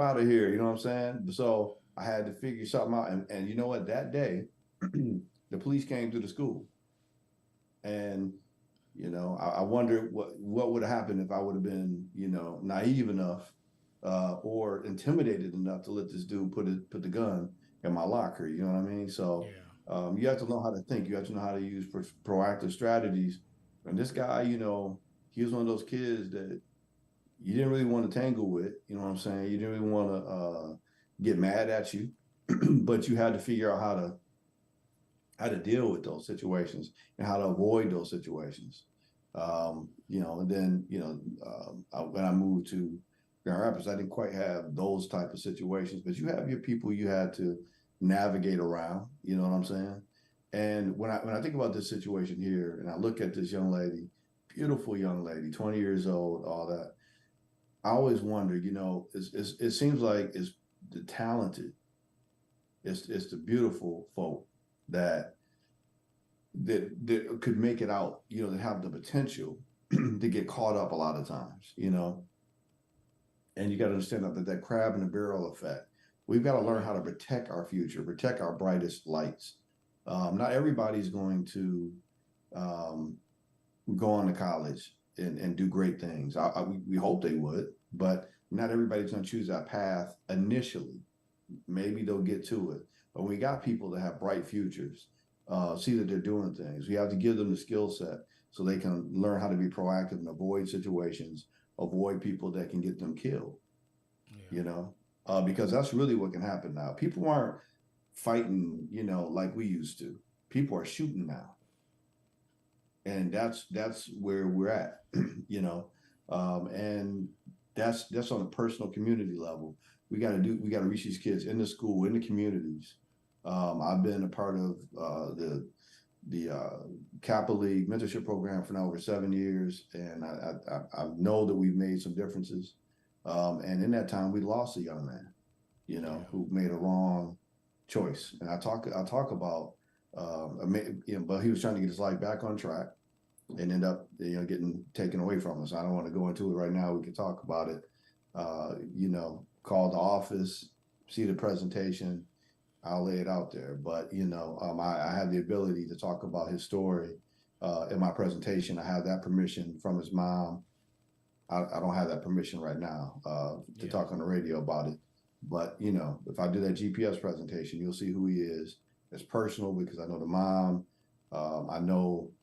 [SPEAKER 1] out of here. You know what I'm saying? So I had to figure something out. And you know what? That day, the police came to the school, and I wonder what would have happened if I would have been, naive enough or intimidated enough to let this dude put the gun in my locker. You know what I mean? So
[SPEAKER 2] Yeah.
[SPEAKER 1] you have to know how to think. You have to know how to use proactive strategies. And this guy, he was one of those kids that you didn't really want to tangle with. You know what I'm saying? You didn't really want to get mad at you, but you had to figure out how to deal with those situations and how to avoid those situations. And then when I moved to Grand Rapids, I didn't quite have those type of situations, but you have your people you had to navigate around. You know what I'm saying? And when I think about this situation here, and I look at this young lady, beautiful young lady, 20 years old, all that. I always wonder, it seems like it's the talented, it's the beautiful folk that that could make it out, that have the potential to get caught up a lot of times. And you got to understand that crab in the barrel effect. We've got to learn how
[SPEAKER 2] Right.
[SPEAKER 1] to protect our future, protect our brightest lights. Not everybody's going to um, go on to college and do great things. We hope they would, but not everybody's going to choose that path initially. Maybe they'll get to it. But we got people that have bright futures, see that they're doing things. We have to give them the skill set so they can learn how to be proactive and avoid situations, avoid people that can get them killed,
[SPEAKER 2] Yeah.
[SPEAKER 1] you know, because that's really what can happen now. People aren't fighting, like we used to. People are shooting now, and that's where we're at, and that's on a personal community level. We got to reach these kids in the school, in the communities, I've been a part of the Kappa League mentorship program for now over 7 years, and I know that we've made some differences. And in that time, we lost a young man,
[SPEAKER 2] Yeah.
[SPEAKER 1] who made a wrong choice. And I talk about, but he was trying to get his life back on track and end up, getting taken away from us. I don't want to go into it right now. We can talk about it. Call the office, see the presentation. I'll lay it out there. But I have the ability to talk about his story in my presentation. I have that permission from his mom. I don't have that permission right now to
[SPEAKER 2] Yeah.
[SPEAKER 1] talk on the radio about it. But if I do that GPS presentation, you'll see who he is. It's personal because I know the mom. I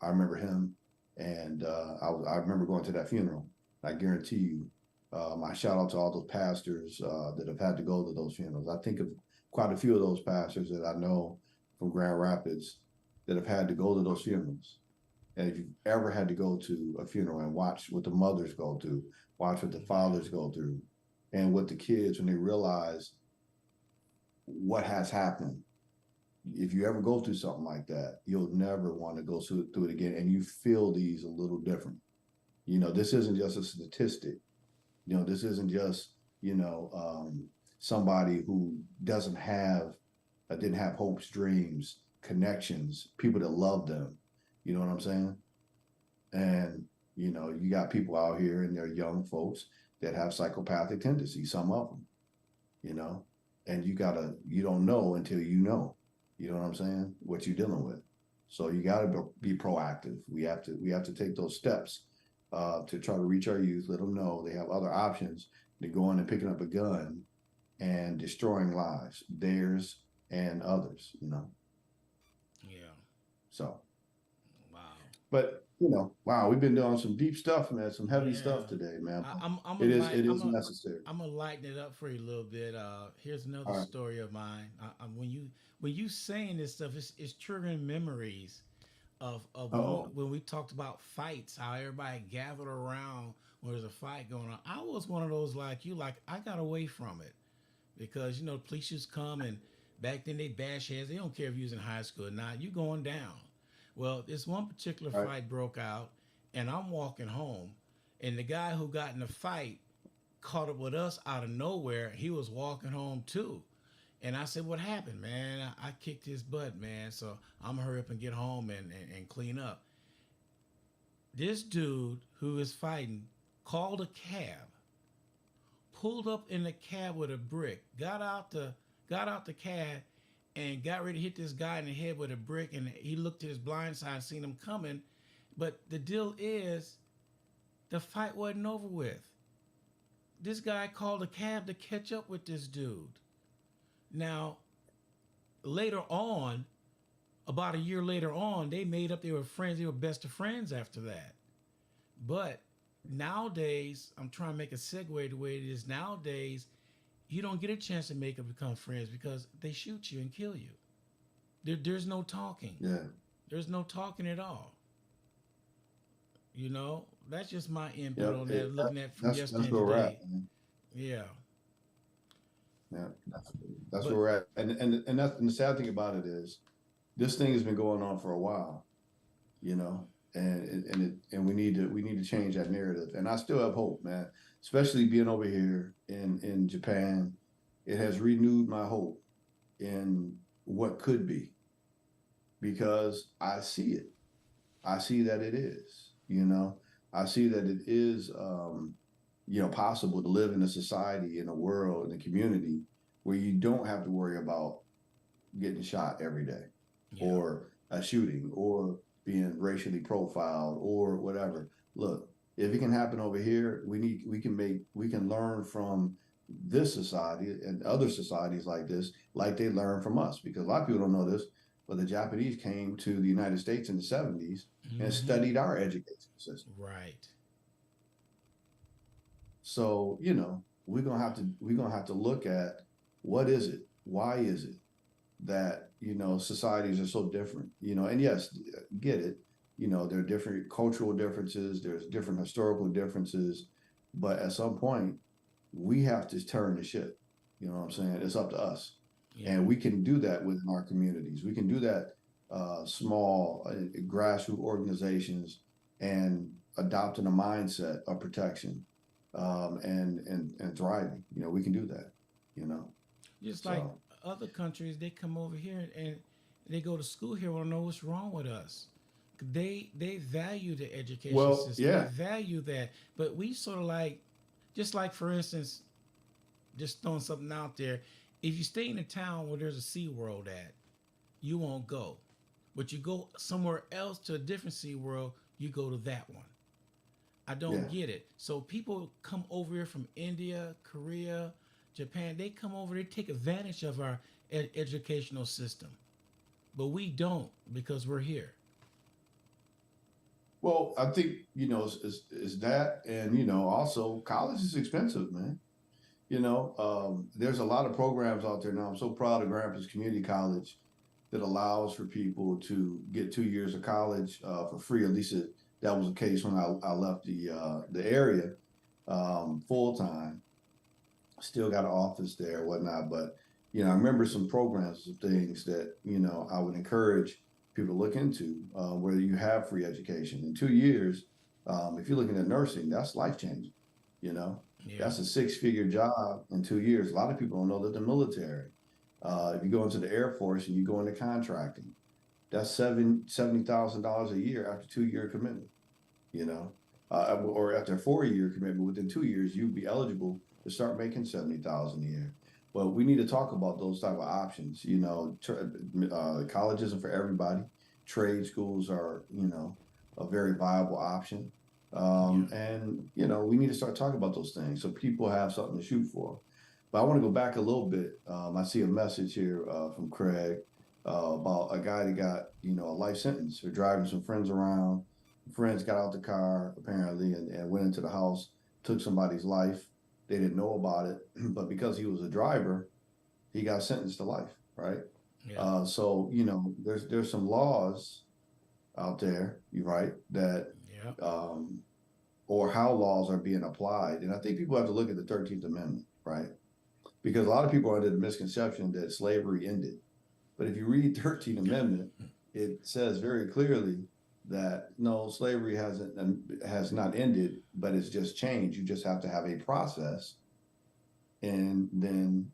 [SPEAKER 1] remember him, and I remember going to that funeral. I guarantee you, I shout out to all those pastors that have had to go to those funerals. I think of quite a few of those pastors that I know from Grand Rapids that have had to go to those funerals. And if you've ever had to go to a funeral and watch what the mothers go through, watch what the fathers go through, and what the kids, when they realize what has happened, if you ever go through something like that, you'll never want to go through it again. And you feel these a little different. This isn't just a statistic. This isn't just, somebody who didn't have hopes, dreams, connections, people that love them. You know what I'm saying? And, you got people out here and they're young folks that have psychopathic tendencies, some of them, you know, and you don't know until you know what I'm saying? What you're dealing with. So you got to be proactive. We have to take those steps to try to reach our youth, let them know they have other options than going and picking up a gun and destroying lives, theirs and others.
[SPEAKER 2] Yeah.
[SPEAKER 1] So,
[SPEAKER 2] Wow.
[SPEAKER 1] but wow, we've been doing some deep stuff, man, some heavy stuff
[SPEAKER 2] Yeah.
[SPEAKER 1] today, man.
[SPEAKER 2] I'm a
[SPEAKER 1] It
[SPEAKER 2] light.
[SPEAKER 1] is necessary.
[SPEAKER 2] I'm gonna lighten it up for you a little bit. Here's another
[SPEAKER 1] All right.
[SPEAKER 2] story of mine. When you saying this stuff, it's triggering memories of
[SPEAKER 1] Oh,
[SPEAKER 2] when we talked about fights, how everybody gathered around when there's a fight going on. I was one of those like you, like I got away from it because police used to come and back then they bash heads. They don't care if you're in high school or not. You going down. Well, this one particular
[SPEAKER 1] all right.
[SPEAKER 2] fight broke out, and I'm walking home, and the guy who got in the fight caught up with us out of nowhere. He was walking home too. And I said, "What happened, man?" I kicked his butt, man. So I'm gonna hurry up and get home and clean up. This dude who is fighting called a cab, pulled up in the cab with a brick, got out the cab, and got ready to hit this guy in the head with a brick. And he looked to his blind side, seen him coming. But the deal is, the fight wasn't over with. This guy called a cab to catch up with this dude. Now, later on, about a year later on, they made up. They were friends. They were best of friends after that. But nowadays, I'm trying to make a segue the way it is nowadays. You don't get a chance to make up become friends because they shoot you and kill you. There's no talking.
[SPEAKER 1] Yeah.
[SPEAKER 2] There's no talking at all. That's just my input
[SPEAKER 1] Yep.
[SPEAKER 2] on that. Looking at from
[SPEAKER 1] That's
[SPEAKER 2] yesterday and
[SPEAKER 1] where we're
[SPEAKER 2] today.
[SPEAKER 1] at, man.
[SPEAKER 2] Yeah,
[SPEAKER 1] Yeah. That's where
[SPEAKER 2] but
[SPEAKER 1] we're at. And the sad thing about it is this thing has been going on for a while, you know, and we need to change that narrative. And I still have hope, man. Especially being over here in Japan, it has renewed my hope in what could be because I see it. I see that it is. I see that it is, possible to live in a society, in a world, in a community where you don't have to worry about getting shot every day
[SPEAKER 2] yeah,
[SPEAKER 1] or a shooting or being racially profiled or whatever. Look, if it can happen over here, we can learn from this society and other societies like this, like they learn from us. Because a lot of people don't know this, but the Japanese came to the United States in the 70s and
[SPEAKER 2] mm-hmm.
[SPEAKER 1] studied our education system.
[SPEAKER 2] Right,
[SPEAKER 1] So, we're gonna have to look at what is it? Why is it that, societies are so different? And yes, get it. There are different cultural differences, there's different historical differences, but at some point we have to turn the ship. You know what I'm saying? It's up to us.
[SPEAKER 2] Yeah.
[SPEAKER 1] And we can do that within our communities. We can do that small grassroots organizations and adopting a mindset of protection and thriving. We can do that. You know,
[SPEAKER 2] Just like
[SPEAKER 1] so
[SPEAKER 2] other countries, they come over here and they go to school here. Want to know what's wrong with us? They value the education
[SPEAKER 1] well,
[SPEAKER 2] system. They
[SPEAKER 1] yeah,
[SPEAKER 2] value that, but we sort of like, just like for instance, just throwing something out there. If you stay in a town where there's a Sea World at, you won't go. But you go somewhere else to a different Sea World, you go to that one. I don't
[SPEAKER 1] yeah.
[SPEAKER 2] get it. So people come over here from India, Korea, Japan. They come over. They take advantage of our educational system, but we don't because we're here.
[SPEAKER 1] Well, I think is that, and also college is expensive, man. There's a lot of programs out there now. I'm so proud of Grandpa's Community College that allows for people to get 2 years of college for free. At least that was the case when I left the area full time. Still got an office there, whatnot. But I remember some programs, some things that I would encourage people to look into where you have free education in 2 years. If you're looking at nursing, that's life changing. You know,
[SPEAKER 2] Yeah,
[SPEAKER 1] that's a six-figure job in 2 years. A lot of people don't know that the military. If you go into the Air Force and you go into contracting, that's $70,000 a year after 2 year commitment. You know, or after a 4 year commitment, within 2 years, you'd be eligible to start making 70,000 a year. But we need to talk about those type of options. College isn't for everybody. Trade schools are, a very viable option.
[SPEAKER 2] yeah,
[SPEAKER 1] And we need to start talking about those things so people have something to shoot for. But I want to go back a little bit. I see a message here from Craig about a guy that got, a life sentence for driving some friends around. Friends got out the car apparently and went into the house, took somebody's life. They didn't know about it, but because he was a driver, he got sentenced to life, right?
[SPEAKER 2] yeah,
[SPEAKER 1] So there's some laws out there, you right, that
[SPEAKER 2] yeah,
[SPEAKER 1] um, or how laws are being applied, and I think people have to look at the 13th Amendment, right? Because a lot of people are under the misconception that slavery ended. But if you read 13th Amendment, it says very clearly that no, slavery has not ended, but it's just changed. You just have to have a process, and then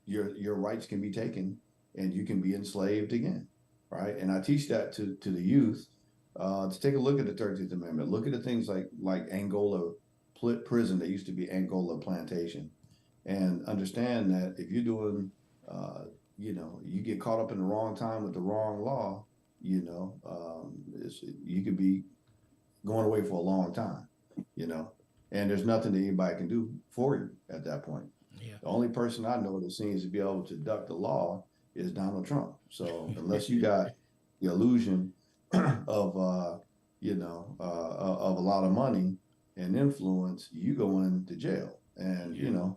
[SPEAKER 1] your rights can be taken, and you can be enslaved again, right? And I teach that to the youth to take a look at the 13th Amendment. Look at the things like Angola prison that used to be Angola plantation, and understand that if you're doing you get caught up in the wrong time with the wrong law, you could be going away for a long time, you know, and there's nothing that anybody can do for you at that point.
[SPEAKER 2] yeah.
[SPEAKER 1] The only person I know that seems to be able to duck the law is Donald Trump. So unless you got the illusion of of a lot of money and influence, you go into jail, and
[SPEAKER 2] Yeah,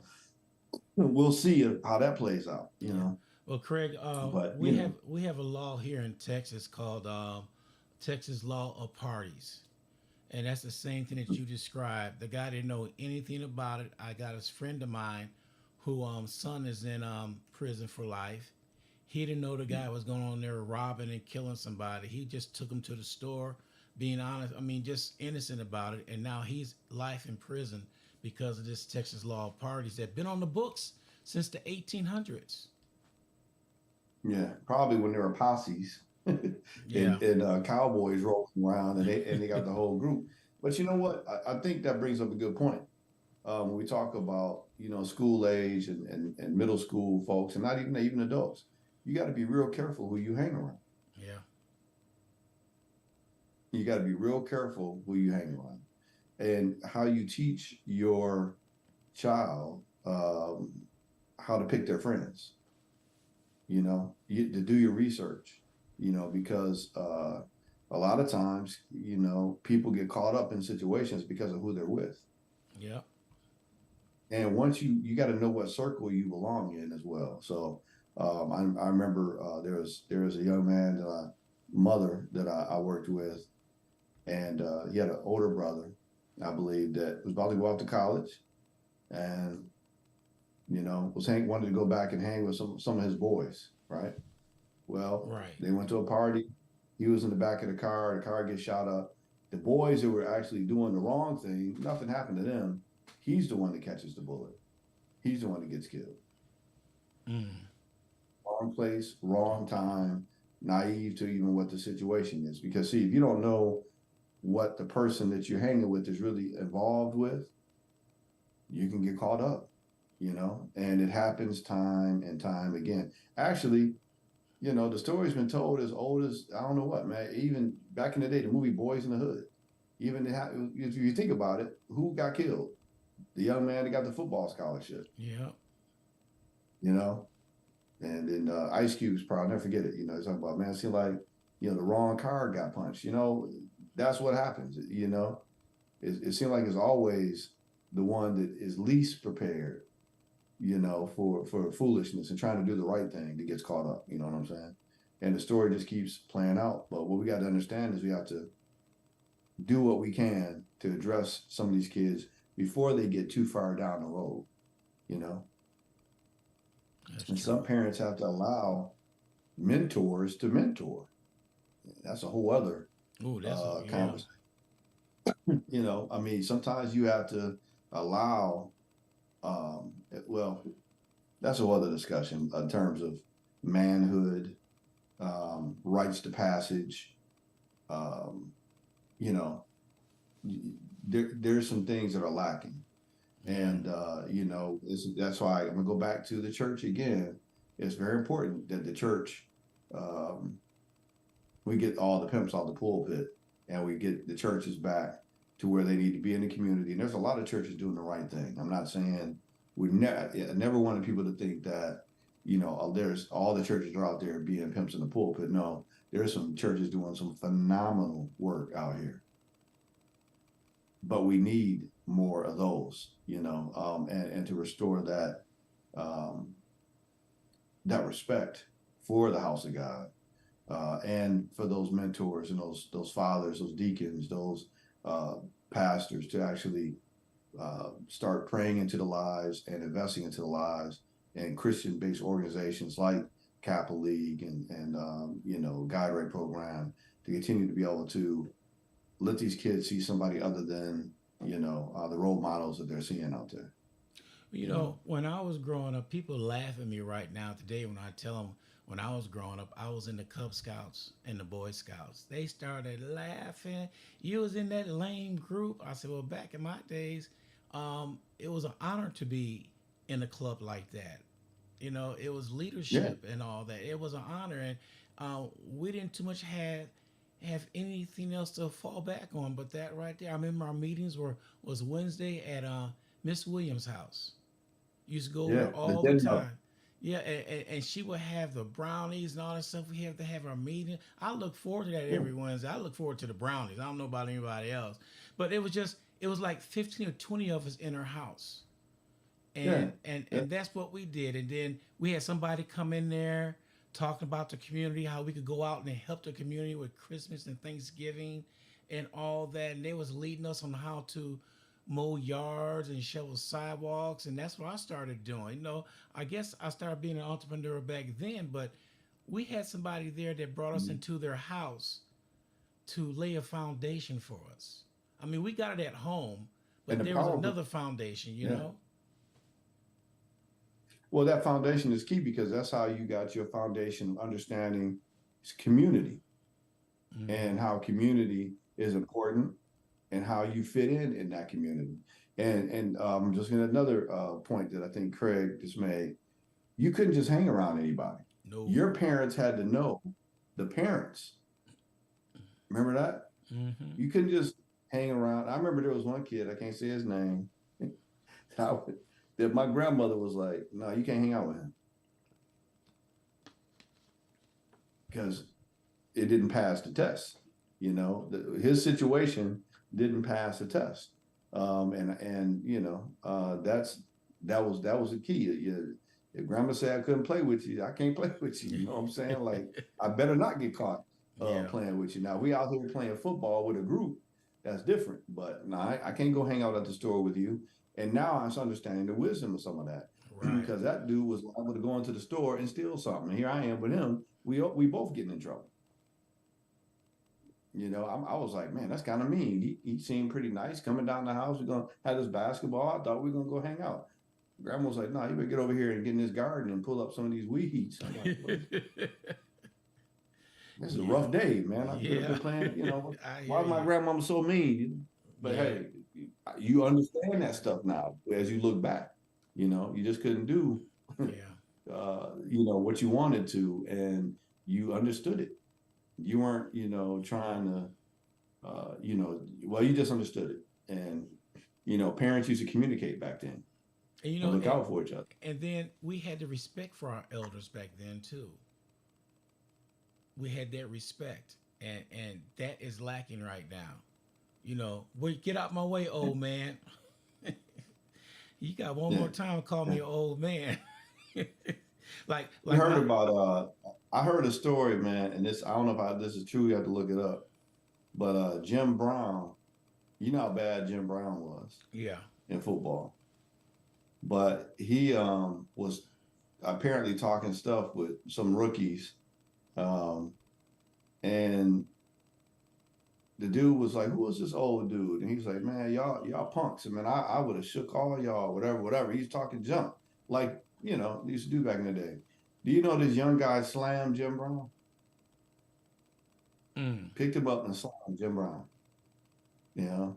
[SPEAKER 1] we'll see how that plays out.
[SPEAKER 2] yeah. Well, Craig,
[SPEAKER 1] But
[SPEAKER 2] we have a law here in Texas called Texas Law of Parties, and that's the same thing that you described. The guy didn't know anything about it. I got a friend of mine who son is in prison for life. He didn't know the guy was going on there robbing and killing somebody. He just took him to the store, being honest. I mean, just innocent about it. And now he's life in prison because of this Texas law of parties that been on the books since the 1800s.
[SPEAKER 1] yeah, probably when there were posses
[SPEAKER 2] Yeah,
[SPEAKER 1] and cowboys rolling around, and they got the whole group. But you know what? I think that brings up a good point. When we talk about school age and middle school folks, and not even adults, you got to be real careful who you hang around.
[SPEAKER 2] yeah,
[SPEAKER 1] You got to be real careful who you hang around and how you teach your child how to pick their friends. To do your research. Because a lot of times, people get caught up in situations because of who they're with.
[SPEAKER 2] yeah,
[SPEAKER 1] And once you got to know what circle you belong in as well. So I remember there was a young man mother that I worked with, and he had an older brother, I believe, that was about to go off to college, and wanted to go back and hang with some of his boys, right? Well,
[SPEAKER 2] Right.
[SPEAKER 1] they went to a party. He was in the back of the car gets shot up. The boys that were actually doing the wrong thing, nothing happened to them. He's the one that catches the bullet. He's the one that gets killed.
[SPEAKER 2] Mm.
[SPEAKER 1] Wrong place, wrong
[SPEAKER 2] Okay.
[SPEAKER 1] time, naive to even what the situation is. Because see, if you don't know what the person that you're hanging with is really involved with, you can get caught up. And it happens time and time again. Actually, the story's been told as old as I don't know what, man. Even back in the day, the movie Boys in the Hood. Even if you think about it, who got killed? The young man that got the football scholarship.
[SPEAKER 2] Yeah.
[SPEAKER 1] You know, and then Ice Cube's probably never forget it. He's talking about, man, it seemed like the wrong card got punched. That's what happens. It seemed like it's always the one that is least prepared. For foolishness and trying to do the right thing that gets caught up. You know what I'm saying? And the story just keeps playing out. But what we got to understand is we have to do what we can to address some of these kids before they get too far down the road. You know,
[SPEAKER 2] That's
[SPEAKER 1] and
[SPEAKER 2] true.
[SPEAKER 1] some parents have to allow mentors to mentor. That's a whole other
[SPEAKER 2] Oh, that's a yeah.
[SPEAKER 1] conversation. I mean, sometimes you have to allow. Well, that's a whole other discussion in terms of manhood, rites to passage. Um, you know, there's some things that are lacking,
[SPEAKER 2] Yeah.
[SPEAKER 1] and that's why I'm gonna go back to the church again. It's very important that the church, um, we get all the pimps off the pulpit, and we get the churches back to where they need to be in the community. And there's a lot of churches doing the right thing. I'm not saying I never wanted people to think that there's all the churches are out there being pimps in the pulpit. No, there's some churches doing some phenomenal work out here, but we need more of those, and to restore um, that respect for the house of God, and for those mentors and those fathers, those deacons, those uh, pastors to actually start praying into the lives and investing into the lives and Christian-based organizations like Kappa League and Guide Right Program to continue to be able to let these kids see somebody other than the role models that they're seeing out there.
[SPEAKER 2] You
[SPEAKER 1] You know,
[SPEAKER 2] know, when I was growing up, people laugh at me right now today when I tell them when I was growing up, I was in the Cub Scouts and the Boy Scouts. They started laughing. You was in that lame group. I said, well, back in my days, it was an honor to be in a club like that. You know, it was
[SPEAKER 1] yeah,
[SPEAKER 2] leadership and all that. It was an honor, and we didn't too much have anything else to fall back on but that right there. I remember our meetings was Wednesday at Miss Williams' house. Used to go over
[SPEAKER 1] yeah,
[SPEAKER 2] there
[SPEAKER 1] the
[SPEAKER 2] all the
[SPEAKER 1] dinner house.
[SPEAKER 2] time. Yeah, and she would have the brownies and all that stuff. We have to have our meeting. I look forward to that
[SPEAKER 1] Yeah,
[SPEAKER 2] every Wednesday. I look forward to the brownies. I don't know about anybody else, but it was like 15 or 20 of us in her house,
[SPEAKER 1] yeah,
[SPEAKER 2] and that's what we did. And then we had somebody come in there talking about the community, how we could go out and help the community with Christmas and Thanksgiving and all that. And they was leading us on how to mow yards and shovel sidewalks, and that's what I started doing. You know, I guess I started being an entrepreneur back then, but we had somebody there that brought us
[SPEAKER 1] yeah.
[SPEAKER 2] into their house to lay a foundation for us. I mean, we got it at home,
[SPEAKER 1] And
[SPEAKER 2] but
[SPEAKER 1] the
[SPEAKER 2] there was
[SPEAKER 1] powerful,
[SPEAKER 2] another foundation, you
[SPEAKER 1] yeah.
[SPEAKER 2] know?
[SPEAKER 1] Well, that foundation is key because that's how you got your foundation of understanding community and
[SPEAKER 2] Mm-hmm.
[SPEAKER 1] how community is important and how you fit in that community. And just another point that I think Craig just made, you couldn't just hang around anybody.
[SPEAKER 2] No.
[SPEAKER 1] Your parents had to know the parents. Remember that?
[SPEAKER 2] Mm-hmm.
[SPEAKER 1] You couldn't just hang around. I remember there was one kid, I can't say his name, that my grandmother was like, no, you can't hang out with him because it didn't pass the test. His situation didn't pass the test, and that was the key. If grandma said I couldn't play with you, I can't play with you. You know what I'm saying? Like I better not get caught
[SPEAKER 2] Yeah.
[SPEAKER 1] playing with you. Now we out here playing football with a group. That's different. But no, I can't go hang out at the store with you. And now I'm understanding the wisdom of some of that.
[SPEAKER 2] Right.
[SPEAKER 1] because that dude was liable to go into the store and steal something. And here I am with him. We both getting in trouble. I was like, man, that's kind of mean. He seemed pretty nice coming down the house. We're gonna have this basketball. I thought we were gonna go hang out. Grandma was like, no, you better get over here and get in this garden and pull up some of these weeds. I'm like, what is this? Is a
[SPEAKER 2] Yeah.
[SPEAKER 1] rough day, man. I could have
[SPEAKER 2] Yeah.
[SPEAKER 1] been playing.
[SPEAKER 2] I
[SPEAKER 1] Why
[SPEAKER 2] hear
[SPEAKER 1] was my
[SPEAKER 2] you.
[SPEAKER 1] grandmama so mean? But
[SPEAKER 2] Yeah.
[SPEAKER 1] hey, you understand that stuff now as you look back. You just couldn't do,
[SPEAKER 2] Yeah.
[SPEAKER 1] what you wanted to, and you understood it. You weren't, trying to, well, you just understood it. And, parents used to communicate back then
[SPEAKER 2] And
[SPEAKER 1] and look out for each other.
[SPEAKER 2] and then we had the respect for our elders back then too. We had that respect, and that is lacking right now. Wait, get out my way, old man. You got one
[SPEAKER 1] Yeah.
[SPEAKER 2] more time to call me an old man. like
[SPEAKER 1] You
[SPEAKER 2] like
[SPEAKER 1] heard
[SPEAKER 2] my
[SPEAKER 1] about, I heard a story, man, and I don't know if this is true. You have to look it up. But Jim Brown, you know how bad Jim Brown was
[SPEAKER 2] yeah.
[SPEAKER 1] in football. But he was apparently talking stuff with some rookies. Um, and the dude was like, "Who is this old dude?" And he's like, "Man, y'all punks. I mean, I would have shook all y'all, whatever. He's talking junk, like they used to do back in the day. Do you know this young guy slammed Jim Brown?
[SPEAKER 2] Mm,
[SPEAKER 1] Picked him up and slammed Jim Brown. You know,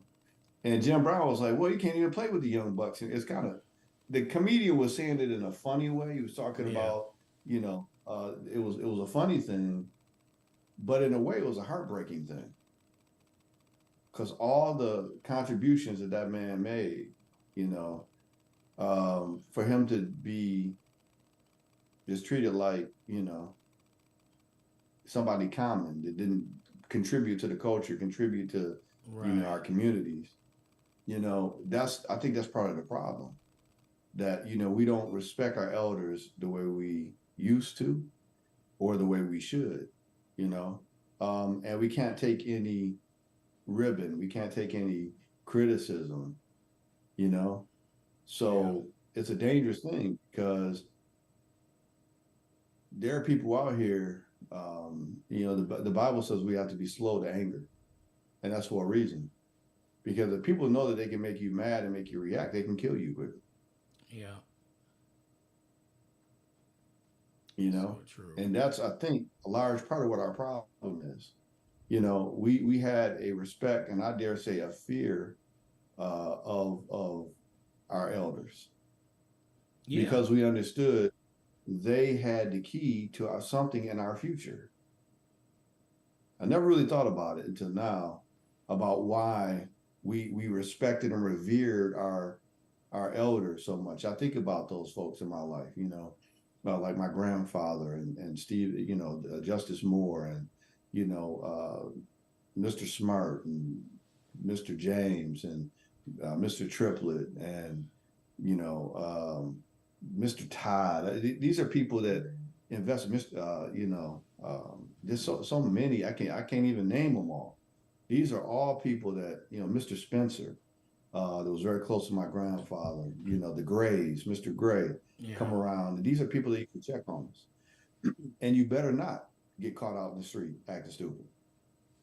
[SPEAKER 1] and Jim Brown was like, "Well, you can't even play with the young bucks." And it's kind of the comedian was saying it in a funny way. He was talking
[SPEAKER 2] yeah.
[SPEAKER 1] about, it was a funny thing, but in a way, it was a heartbreaking thing because all the contributions that man made, you know, for him to be just treated like, somebody common that didn't contribute to the culture, contribute to,
[SPEAKER 2] Right.
[SPEAKER 1] our communities, I think that's part of the problem that, we don't respect our elders the way we used to or the way we should, you know, and we can't take any ribbon, we can't take any criticism, you know,
[SPEAKER 2] Yeah.
[SPEAKER 1] so it's a dangerous thing because there are people out here, the Bible says we have to be slow to anger, and that's for a reason. Because if people know that they can make you mad and make you react, they can kill you quickly,
[SPEAKER 2] Yeah.
[SPEAKER 1] you
[SPEAKER 2] So
[SPEAKER 1] know?
[SPEAKER 2] true.
[SPEAKER 1] And that's, I think, a large part of what our problem is. We had a respect and I dare say a fear of our elders
[SPEAKER 2] Yeah.
[SPEAKER 1] because we understood they had the key to something in our future. I never really thought about it until now about why we respected and revered our elders so much. I think about those folks in my life, like my grandfather and Steve, Justice Moore and Mr. Smart and Mr. James and Mr. Triplett and Mr. Todd. These are people that invest. There's so many. I can't even name them all. These are all people that Mr. Spencer, that was very close to my grandfather. The Grays, Mr. Gray,
[SPEAKER 2] Yeah.
[SPEAKER 1] come around. These are people that you can check on us, and you better not get caught out in the street acting stupid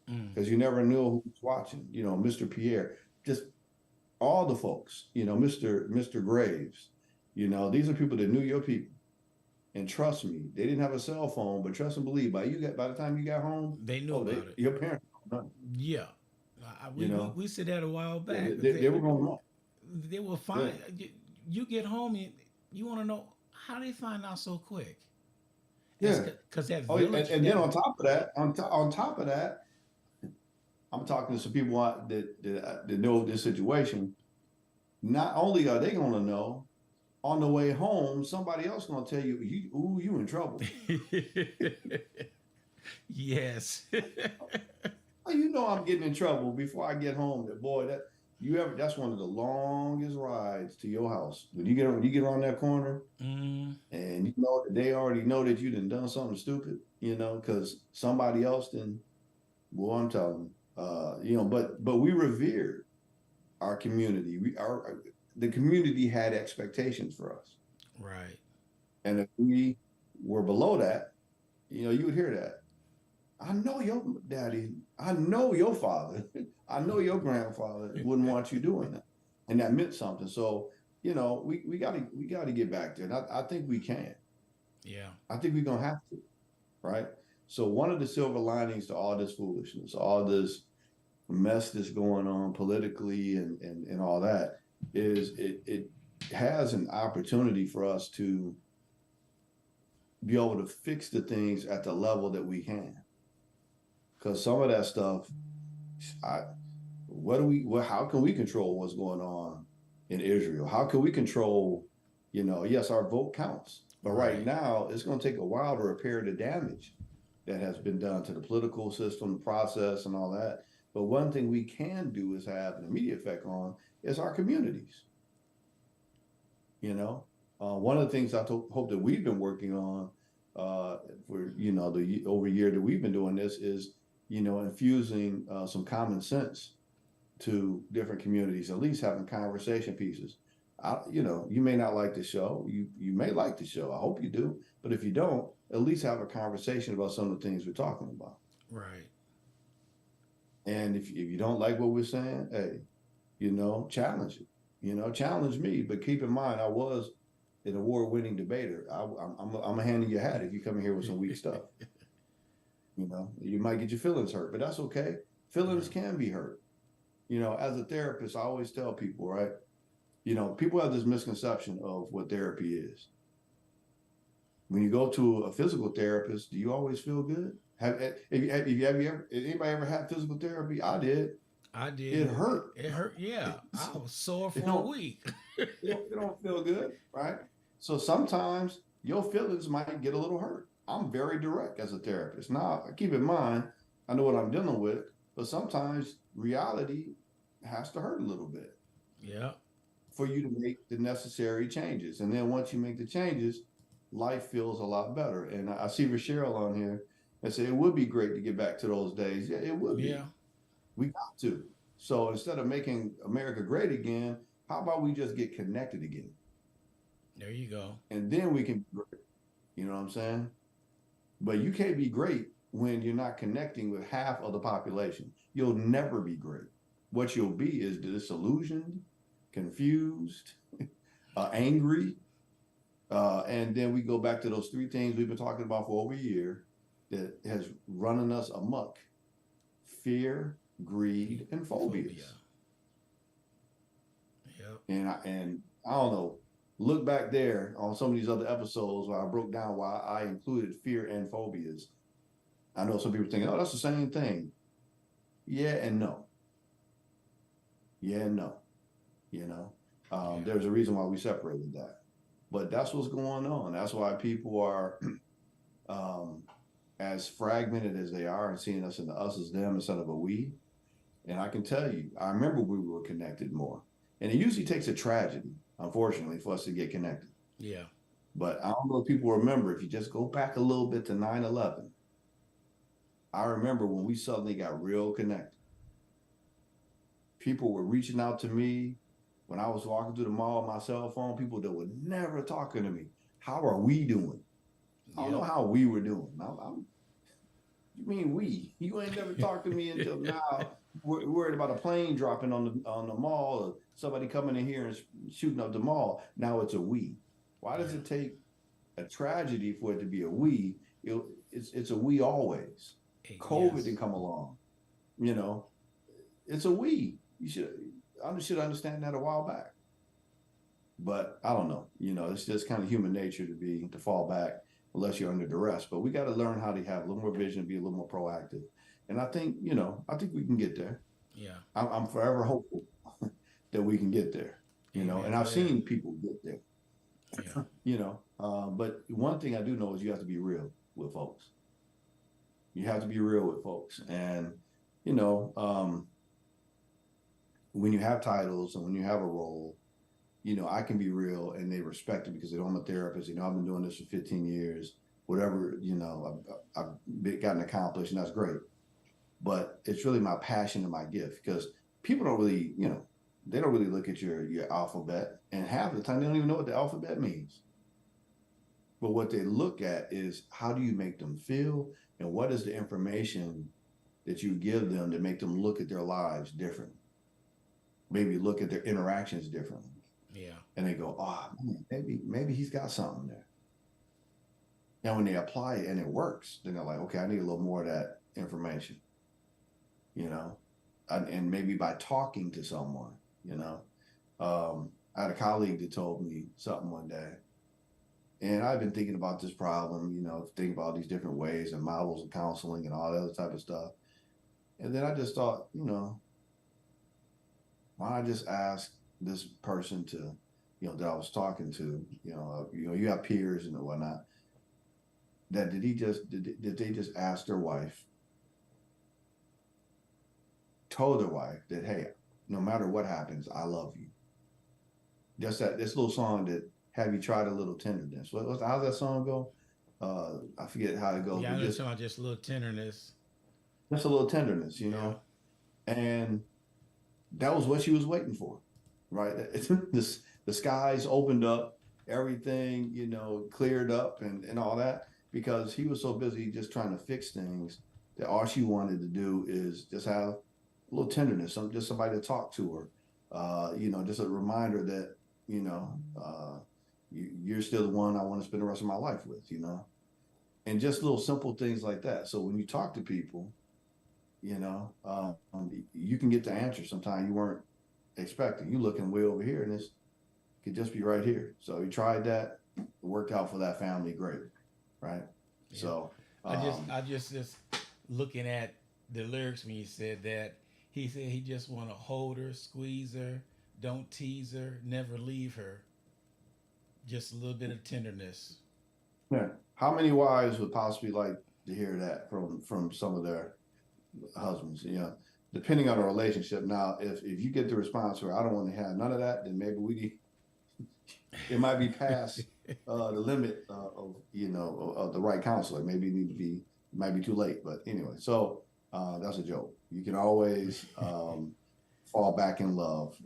[SPEAKER 2] Mm.
[SPEAKER 1] because you never know who's watching. Mr. Pierre, just all the folks. Mr. Graves. These are people that knew your people. And trust me, they didn't have a cell phone, but trust and believe. By the time you got home,
[SPEAKER 2] They knew
[SPEAKER 1] oh,
[SPEAKER 2] about it.
[SPEAKER 1] your parents, know,
[SPEAKER 2] Yeah.
[SPEAKER 1] you know,
[SPEAKER 2] We said that a while
[SPEAKER 1] yeah,
[SPEAKER 2] back.
[SPEAKER 1] they were going to know.
[SPEAKER 2] They will
[SPEAKER 1] Yeah,
[SPEAKER 2] find you get home and you want to know how they find out so quick. It's
[SPEAKER 1] yeah.
[SPEAKER 2] because that
[SPEAKER 1] Oh, and,
[SPEAKER 2] village
[SPEAKER 1] and then
[SPEAKER 2] that
[SPEAKER 1] on top of that, on top of that, I'm talking to some people that know this situation. Not only are they going to know, on the way home, somebody else going to tell you, ooh, you in trouble.
[SPEAKER 2] yes.
[SPEAKER 1] Oh, I'm getting in trouble before I get home. That boy, that's one of the longest rides to your house. When you get around that corner
[SPEAKER 2] mm,
[SPEAKER 1] and that they already know that you done something stupid, because somebody else didn't. Well, I'm telling you, but we revered our community. The community had expectations for us.
[SPEAKER 2] Right.
[SPEAKER 1] And if we were below that, you would hear that. I know your daddy, I know your father, I know your grandfather wouldn't want you doing that. And that meant something. So, we gotta get back there. And I think we can.
[SPEAKER 2] Yeah.
[SPEAKER 1] I think we're gonna have to, right? So one of the silver linings to all this foolishness, all this mess that's going on politically and all that is it has an opportunity for us to be able to fix the things at the level that we can. Because some of that stuff, I how can we control what's going on in Israel? How can we control, yes, our vote counts, but right
[SPEAKER 2] Right.
[SPEAKER 1] now it's going to take a while to repair the damage that has been done to the political system, the process, and all that. But one thing we can do is have an immediate effect on is our communities. One of the things hope that we've been working on for the over a year that we've been doing this is infusing some common sense to different communities, at least having conversation pieces. You may not like the show. You may like the show. I hope you do. But if you don't, at least have a conversation about some of the things we're talking about.
[SPEAKER 2] Right.
[SPEAKER 1] And if you don't like what we're saying, hey, challenge it. Challenge me. But keep in mind, I was an award-winning debater. I'm a hand in your hat if you come in here with some weak stuff. You might get your feelings hurt, but that's okay. Feelings
[SPEAKER 2] Yeah.
[SPEAKER 1] can be hurt. As a therapist, I always tell people, right? People have this misconception of what therapy is. When you go to a physical therapist, do you always feel good? Anybody ever had physical therapy? I did.
[SPEAKER 2] I
[SPEAKER 1] It
[SPEAKER 2] did.
[SPEAKER 1] hurt.
[SPEAKER 2] It hurt. Yeah. I
[SPEAKER 1] So
[SPEAKER 2] was sore
[SPEAKER 1] it
[SPEAKER 2] for a
[SPEAKER 1] don't,
[SPEAKER 2] week.
[SPEAKER 1] it don't feel good, right? So sometimes your feelings might get a little hurt. I'm very direct as a therapist. Now, keep in mind, I know what I'm dealing with, but sometimes reality has to hurt a little bit
[SPEAKER 2] Yeah.
[SPEAKER 1] for you to make the necessary changes. And then once you make the changes, life feels a lot better. And I see Rochelle on here and say it would be great to get back to those days. Yeah, it would be.
[SPEAKER 2] Yeah.
[SPEAKER 1] We got to. So instead of making America great again, how about we just get connected again?
[SPEAKER 2] There you go.
[SPEAKER 1] And then we can be great. You know what I'm saying? But you can't be great when you're not connecting with half of the population. You'll never be great. What you'll be is disillusioned, confused, angry. And then we go back to those three things we've been talking about for over a year that has running us amok: fear, greed, and
[SPEAKER 2] Phobia.
[SPEAKER 1] phobias.
[SPEAKER 2] Yep.
[SPEAKER 1] And I don't know. Look back there on some of these other episodes where I broke down why I included fear and phobias. I know some people think, oh, that's the same thing. Yeah and no. Yeah and no. You know,
[SPEAKER 2] Yeah.
[SPEAKER 1] there's a reason why we separated that. But that's what's going on. That's why people are um, as fragmented as they are and seeing us in the us as them instead of a we. And I can tell you, I remember we were connected more. And it usually takes a tragedy, unfortunately, for us to get connected.
[SPEAKER 2] Yeah.
[SPEAKER 1] But I don't know if people remember, if you just go back a little bit to 9/11, I remember when we suddenly got real connected. People were reaching out to me when I was walking through the mall on my cell phone, people that were never talking to me. How are we doing? I don't know
[SPEAKER 2] Yep.
[SPEAKER 1] how we were doing. You mean we? You ain't never talked to me until now. We're worried about a plane dropping on the mall, or somebody coming in here and shooting up the mall. Now it's a we. Why does
[SPEAKER 2] Yeah.
[SPEAKER 1] it take a tragedy for it to be a we? It's a we always. COVID
[SPEAKER 2] Yes.
[SPEAKER 1] didn't come along. You know, it's a we. I should understand that a while back. But I don't know. It's just kind of human nature to fall back unless you're under duress. But we got to learn how to have a little more vision, be a little more proactive. And I think we can get there.
[SPEAKER 2] Yeah.
[SPEAKER 1] I'm forever hopeful that we can get there.
[SPEAKER 2] Amen
[SPEAKER 1] And
[SPEAKER 2] to
[SPEAKER 1] I've
[SPEAKER 2] that.
[SPEAKER 1] seen people get there.
[SPEAKER 2] Yeah.
[SPEAKER 1] But one thing I do know is you have to be real with folks. You have to be real with folks. And you know, um, when you have titles and when you have a role, I can be real and they respect it because they know I'm a therapist. I've been doing this for 15 years. Whatever, I've gotten accomplished, and that's great. But it's really my passion and my gift because people don't really, they don't really look at your alphabet, and half the time they don't even know what the alphabet means. But what they look at is how do you make them feel, and what is the information that you give them to make them look at their lives differently, maybe look at their interactions differently.
[SPEAKER 2] Yeah.
[SPEAKER 1] And they go, oh man, maybe he's got something there. Now when they apply it and it works, then they're like, okay, I need a little more of that information, you know, and maybe by talking to someone, you know. I had a colleague that told me something one day, and I've been thinking about this problem, you know, thinking about these different ways and models of counseling and all that other type of stuff. And then I just thought, you know, why not just ask this person to, you know, that I was talking to, you have peers and whatnot. That did they just ask their wife, told their wife that, hey, no matter what happens, I love you. Just that this little song that have you tried a little tenderness? How's that song go? I forget how it goes,
[SPEAKER 2] Yeah, I
[SPEAKER 1] but
[SPEAKER 2] know you're talking about just a little tenderness.
[SPEAKER 1] just a little tenderness, you
[SPEAKER 2] Yeah.
[SPEAKER 1] know. And that was what she was waiting for, right? The skies opened up, everything, you know, cleared up and all that, because he was so busy just trying to fix things that all she wanted to do is just have a little tenderness, just somebody to talk to her, just a reminder that, you know, you're still the one I want to spend the rest of my life with, you know, and just little simple things like that. So when you talk to people, you know, you can get the answer sometimes you weren't expecting. You looking way over here, and this could just be right here. So he tried that, it worked out for that family, great, right?
[SPEAKER 2] Yeah.
[SPEAKER 1] So,
[SPEAKER 2] I just looking at the lyrics when you said that. He said he just want to hold her, squeeze her, don't tease her, never leave her. Just a little bit of tenderness.
[SPEAKER 1] yeah. How many wives would possibly like to hear that from some of their husbands? You know, depending on the relationship. Now, if you get the response where I don't want to have none of that, then maybe it might be past the limit of of the right counselor. Maybe it need to be it might be too late. But anyway, so that's a joke. You can always fall back in love.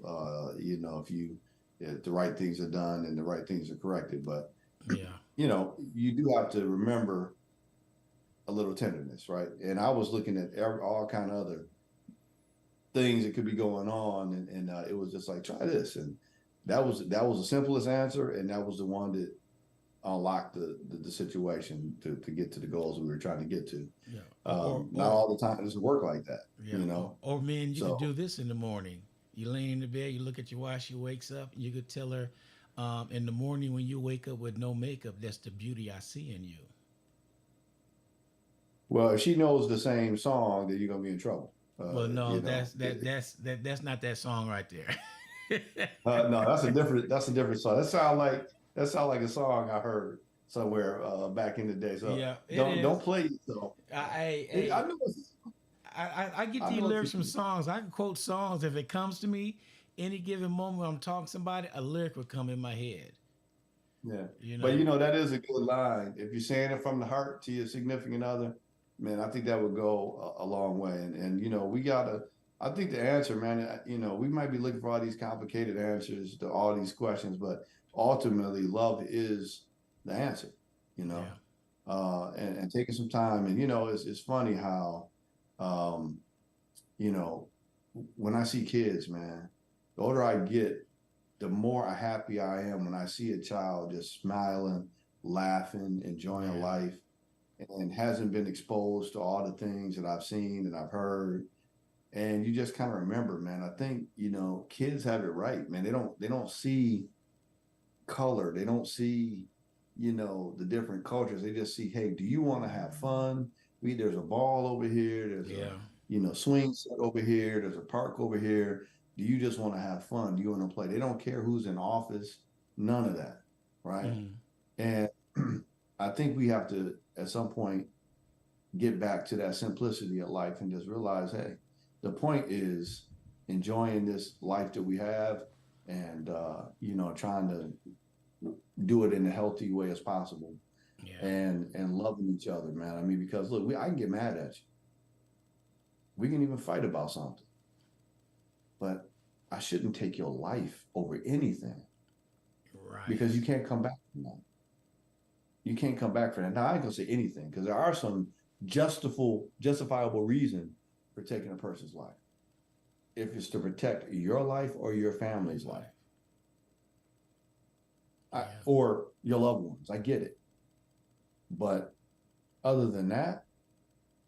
[SPEAKER 1] If the right things are done and the right things are corrected. But
[SPEAKER 2] Yeah.
[SPEAKER 1] you do have to remember a little tenderness, right? And I was looking at all kind of other things that could be going on, and it was just like try this, and that was the simplest answer, and that was the one that unlocked the situation to get to the goals we were trying to get to.
[SPEAKER 2] Yeah.
[SPEAKER 1] Not all the time does it work like that,
[SPEAKER 2] Yeah. Or man, you could
[SPEAKER 1] So
[SPEAKER 2] do this in the morning. You lay in the bed, you look at your wife, she wakes up, you could tell her, in the morning when you wake up with no makeup, that's the beauty I see in you.
[SPEAKER 1] well, if she knows the same song, then you're gonna be in trouble.
[SPEAKER 2] Well, no,
[SPEAKER 1] You know,
[SPEAKER 2] that's not that song right there.
[SPEAKER 1] no, that's a different song. That sound like a song I heard somewhere back in the day. So
[SPEAKER 2] Yeah, it
[SPEAKER 1] don't
[SPEAKER 2] is.
[SPEAKER 1] play. So I
[SPEAKER 2] I
[SPEAKER 1] know
[SPEAKER 2] I get
[SPEAKER 1] I
[SPEAKER 2] these
[SPEAKER 1] know what
[SPEAKER 2] lyrics
[SPEAKER 1] you
[SPEAKER 2] from
[SPEAKER 1] mean.
[SPEAKER 2] songs. I can quote songs if it comes to me. Any given moment when I'm talking to somebody, a lyric would come in my head.
[SPEAKER 1] Yeah,
[SPEAKER 2] You
[SPEAKER 1] but
[SPEAKER 2] know.
[SPEAKER 1] that is a good line. If you're saying it from the heart to your significant other, man, I think that would go a long way. And we gotta. I think the answer, man. We might be looking for all these complicated answers to all these questions, but ultimately, love is the answer. You know,
[SPEAKER 2] Yeah.
[SPEAKER 1] and taking some time, and it's funny how, um, you know, when I see kids, man, the older I get, the more happy I am when I see a child just smiling, laughing, enjoying
[SPEAKER 2] Yeah.
[SPEAKER 1] life, and hasn't been exposed to all the things that I've seen and I've heard. And you just kind of remember, man, I think, kids have it right, man. They don't see color. They don't see, the different cultures. They just see, hey, do you want to have fun? There's a ball over here. There's a,
[SPEAKER 2] Yeah.
[SPEAKER 1] swing set over here. There's a park over here. Do you just want to have fun? Do you want to play? They don't care who's in office. None of that. Right.
[SPEAKER 2] Mm.
[SPEAKER 1] And I think we have to, at some point, get back to that simplicity of life and just realize, hey, the point is enjoying this life that we have and, trying to do it in a healthy way as possible
[SPEAKER 2] Yeah.
[SPEAKER 1] and loving each other, man. I mean, because look, I can get mad at you. We can even fight about something, but I shouldn't take your life over anything
[SPEAKER 2] Right.
[SPEAKER 1] because you can't come back from that. You can't come back for that. Now I ain't gonna say anything because there are some justifiable reason for taking a person's life. If it's to protect your life or your family's life,
[SPEAKER 2] Right. Yeah.
[SPEAKER 1] or your loved ones, I get it. But other than that,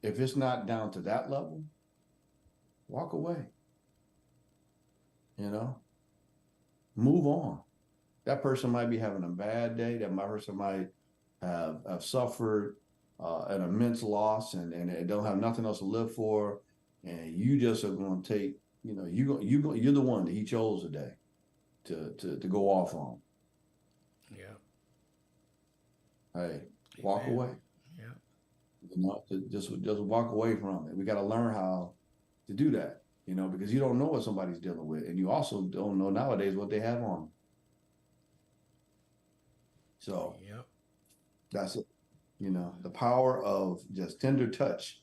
[SPEAKER 1] if it's not down to that level, walk away. You know, move on. That person might be having a bad day. That person might have suffered an immense loss, and they don't have nothing else to live for. And you just are going to take, you're the one that he chose today to go off on.
[SPEAKER 2] Yeah.
[SPEAKER 1] Hey, walk
[SPEAKER 2] Amen.
[SPEAKER 1] away.
[SPEAKER 2] Yeah.
[SPEAKER 1] Just walk away from it. We got to learn how to do that. Because you don't know what somebody's dealing with, and you also don't know nowadays what they have on. So
[SPEAKER 2] Yep.
[SPEAKER 1] that's it. The power of just tender touch.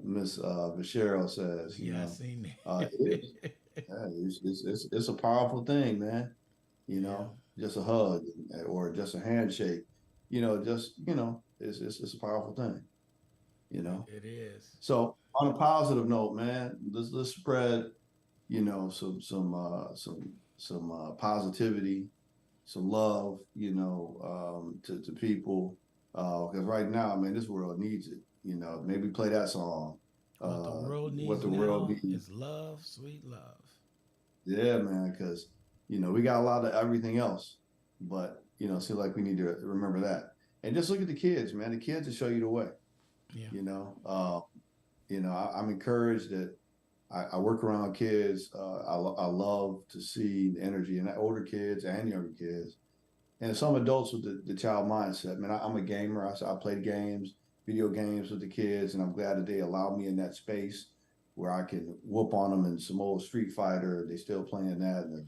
[SPEAKER 1] Miss Cheryl says,
[SPEAKER 2] Yeah, I seen
[SPEAKER 1] it is.
[SPEAKER 2] that.
[SPEAKER 1] Yeah, it's a powerful thing, man.
[SPEAKER 2] Yeah.
[SPEAKER 1] Just a hug or just a handshake. It's a powerful thing. You know.
[SPEAKER 2] It is.
[SPEAKER 1] So on a positive note, man, let's spread, some positivity, some love, to people. Because right now, man, this world needs it. Maybe play that song.
[SPEAKER 2] What the world
[SPEAKER 1] What
[SPEAKER 2] needs
[SPEAKER 1] the world
[SPEAKER 2] now
[SPEAKER 1] needs.
[SPEAKER 2] is love, sweet love.
[SPEAKER 1] Yeah, man, because we got a lot of everything else, but seem like we need to remember that. And just look at the kids, man. The kids will show you the way.
[SPEAKER 2] Yeah.
[SPEAKER 1] You know, I'm encouraged that I work around kids. I love to see the energy in the older kids and younger kids, and some adults with the child mindset. Man, I'm a gamer. I play games, video games with the kids, and I'm glad that they allow me in that space where I can whoop on them in some old Street Fighter. They still playing that, and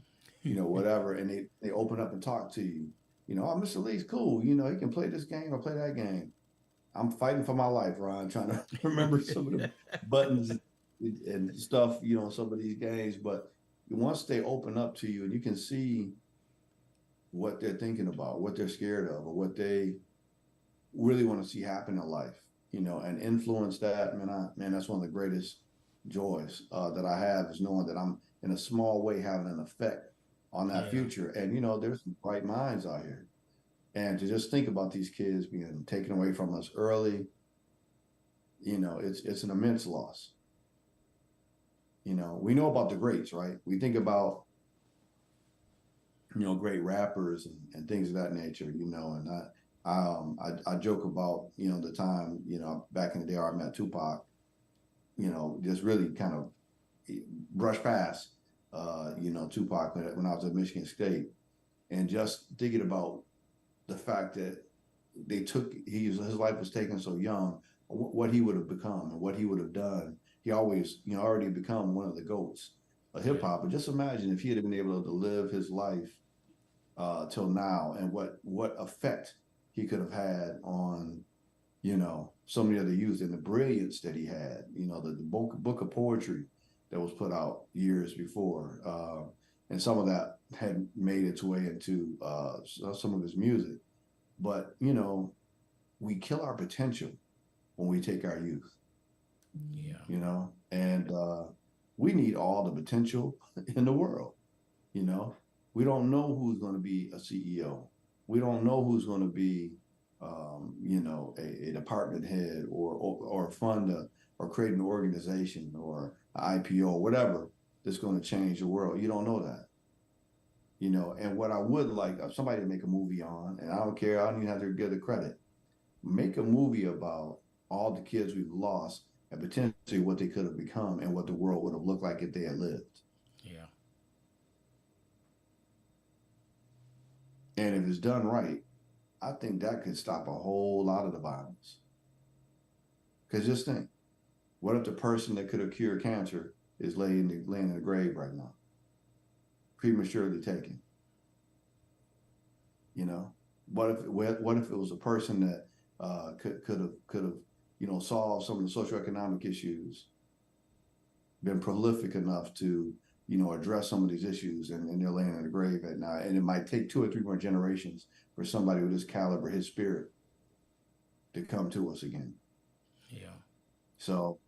[SPEAKER 1] whatever, and they open up and talk to you. Oh, Mr. Lee's cool. He can play this game or play that game. I'm fighting for my life, Ron, trying to remember some of the buttons and stuff, some of these games. But once they open up to you and you can see what they're thinking about, what they're scared of, or what they really want to see happen in life, and influence that, man, that's one of the greatest joys that I have is knowing that I'm in a small way having an effect on that
[SPEAKER 2] Yeah.
[SPEAKER 1] future. And, there's some bright minds out here. And to just think about these kids being taken away from us early, it's an immense loss. We know about the greats, right? We think about, great rappers and things of that nature, and I joke about, the time, back in the day I met Tupac, just really kind of brush past, Tupac when I was at Michigan State, and just thinking about the fact that his life was taken so young, what he would have become and what he would have done. He always, already become one of the GOATs of hip
[SPEAKER 2] Yeah.
[SPEAKER 1] hop. But just imagine if he had been able to live his life till now, and what effect he could have had on, so many other youth, and the brilliance that he had, the book of poetry that was put out years before. And some of that had made its way into some of his music. But, we kill our potential when we take our youth,
[SPEAKER 2] Yeah.
[SPEAKER 1] and we need all the potential in the world. You know, we don't know who's going to be a CEO. We don't know who's going to be, a department head or fund or create an organization or an IPO, whatever that's going to change the world. You don't know that. And what I would like somebody to make a movie on, and I don't care, I don't even have to give the credit, make a movie about all the kids we've lost and potentially what they could have become and what the world would have looked like if they had lived.
[SPEAKER 2] Yeah.
[SPEAKER 1] And if it's done right, I think that could stop a whole lot of the violence. Because just think, what if the person that could have cured cancer is laying in the grave right now, prematurely taken? What if it was a person that could have solved some of the socioeconomic issues, been prolific enough to address some of these issues, and they're laying in the grave at night, and it might take 2 or 3 more generations for somebody with his caliber, his spirit, to come to us again.
[SPEAKER 2] Yeah.
[SPEAKER 1] So,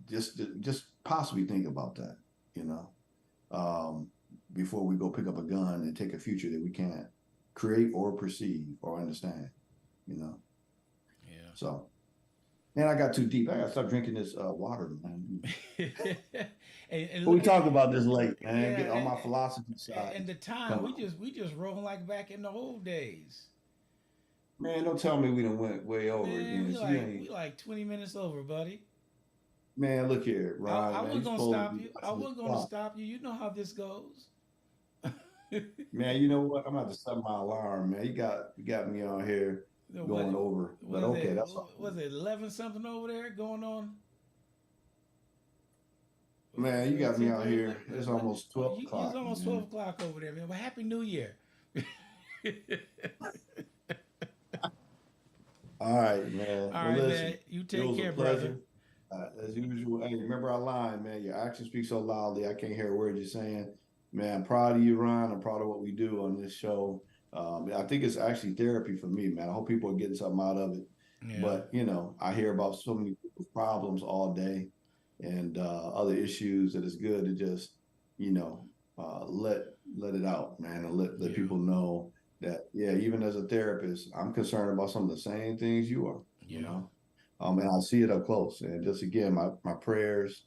[SPEAKER 1] just possibly think about that, you know, um, before we go pick up a gun and take a future that we can't create or perceive or understand, you know.
[SPEAKER 2] Yeah.
[SPEAKER 1] So, man, I got too deep. I gotta start drinking this water, man.
[SPEAKER 2] And
[SPEAKER 1] But we
[SPEAKER 2] look
[SPEAKER 1] talk
[SPEAKER 2] at,
[SPEAKER 1] about this late, man.
[SPEAKER 2] yeah,
[SPEAKER 1] Get on my philosophy side.
[SPEAKER 2] and the time
[SPEAKER 1] Come on.
[SPEAKER 2] we just rolling like back in the old days.
[SPEAKER 1] Man, don't tell me we done went way over
[SPEAKER 2] Man,
[SPEAKER 1] again. See, you ain't,
[SPEAKER 2] we like 20 minutes over, buddy.
[SPEAKER 1] man, look here,
[SPEAKER 2] I
[SPEAKER 1] Ron, man.
[SPEAKER 2] wasn't
[SPEAKER 1] You're
[SPEAKER 2] gonna
[SPEAKER 1] supposed to
[SPEAKER 2] stop
[SPEAKER 1] be
[SPEAKER 2] you. I
[SPEAKER 1] watching the
[SPEAKER 2] wasn't gonna
[SPEAKER 1] clock.
[SPEAKER 2] stop you. You know how this goes.
[SPEAKER 1] Man, you know what? I'm about to set my alarm, man. You got me on here
[SPEAKER 2] What
[SPEAKER 1] going over. But
[SPEAKER 2] was
[SPEAKER 1] okay,
[SPEAKER 2] it?
[SPEAKER 1] that's all.
[SPEAKER 2] Was it 11 something over there going on?
[SPEAKER 1] Man, you
[SPEAKER 2] Was it
[SPEAKER 1] got me
[SPEAKER 2] 10
[SPEAKER 1] out
[SPEAKER 2] 30?
[SPEAKER 1] here. It's almost
[SPEAKER 2] Oh,
[SPEAKER 1] 12
[SPEAKER 2] you was
[SPEAKER 1] o'clock,
[SPEAKER 2] almost 12
[SPEAKER 1] man.
[SPEAKER 2] o'clock over there, man. Well, Happy New Year.
[SPEAKER 1] All right, man.
[SPEAKER 2] All
[SPEAKER 1] Well,
[SPEAKER 2] right, man.
[SPEAKER 1] listen,
[SPEAKER 2] You
[SPEAKER 1] it
[SPEAKER 2] take
[SPEAKER 1] was a
[SPEAKER 2] care, brother.
[SPEAKER 1] pleasure. As usual. Hey, remember our line, man. Your actions speak so loudly. I can't hear a word you're saying. Man, I'm proud of you, Ron. I'm proud of what we do on this show. I think it's actually therapy for me, man. I hope people are getting something out of it.
[SPEAKER 2] Yeah.
[SPEAKER 1] But, I hear about so many people's problems all day and other issues that it's good to just, you know, let it out, man, and let
[SPEAKER 2] Yeah.
[SPEAKER 1] people know that, yeah, even as a therapist, I'm concerned about some of the same things you are,
[SPEAKER 2] Yeah.
[SPEAKER 1] and I see it up close. And just again, my prayers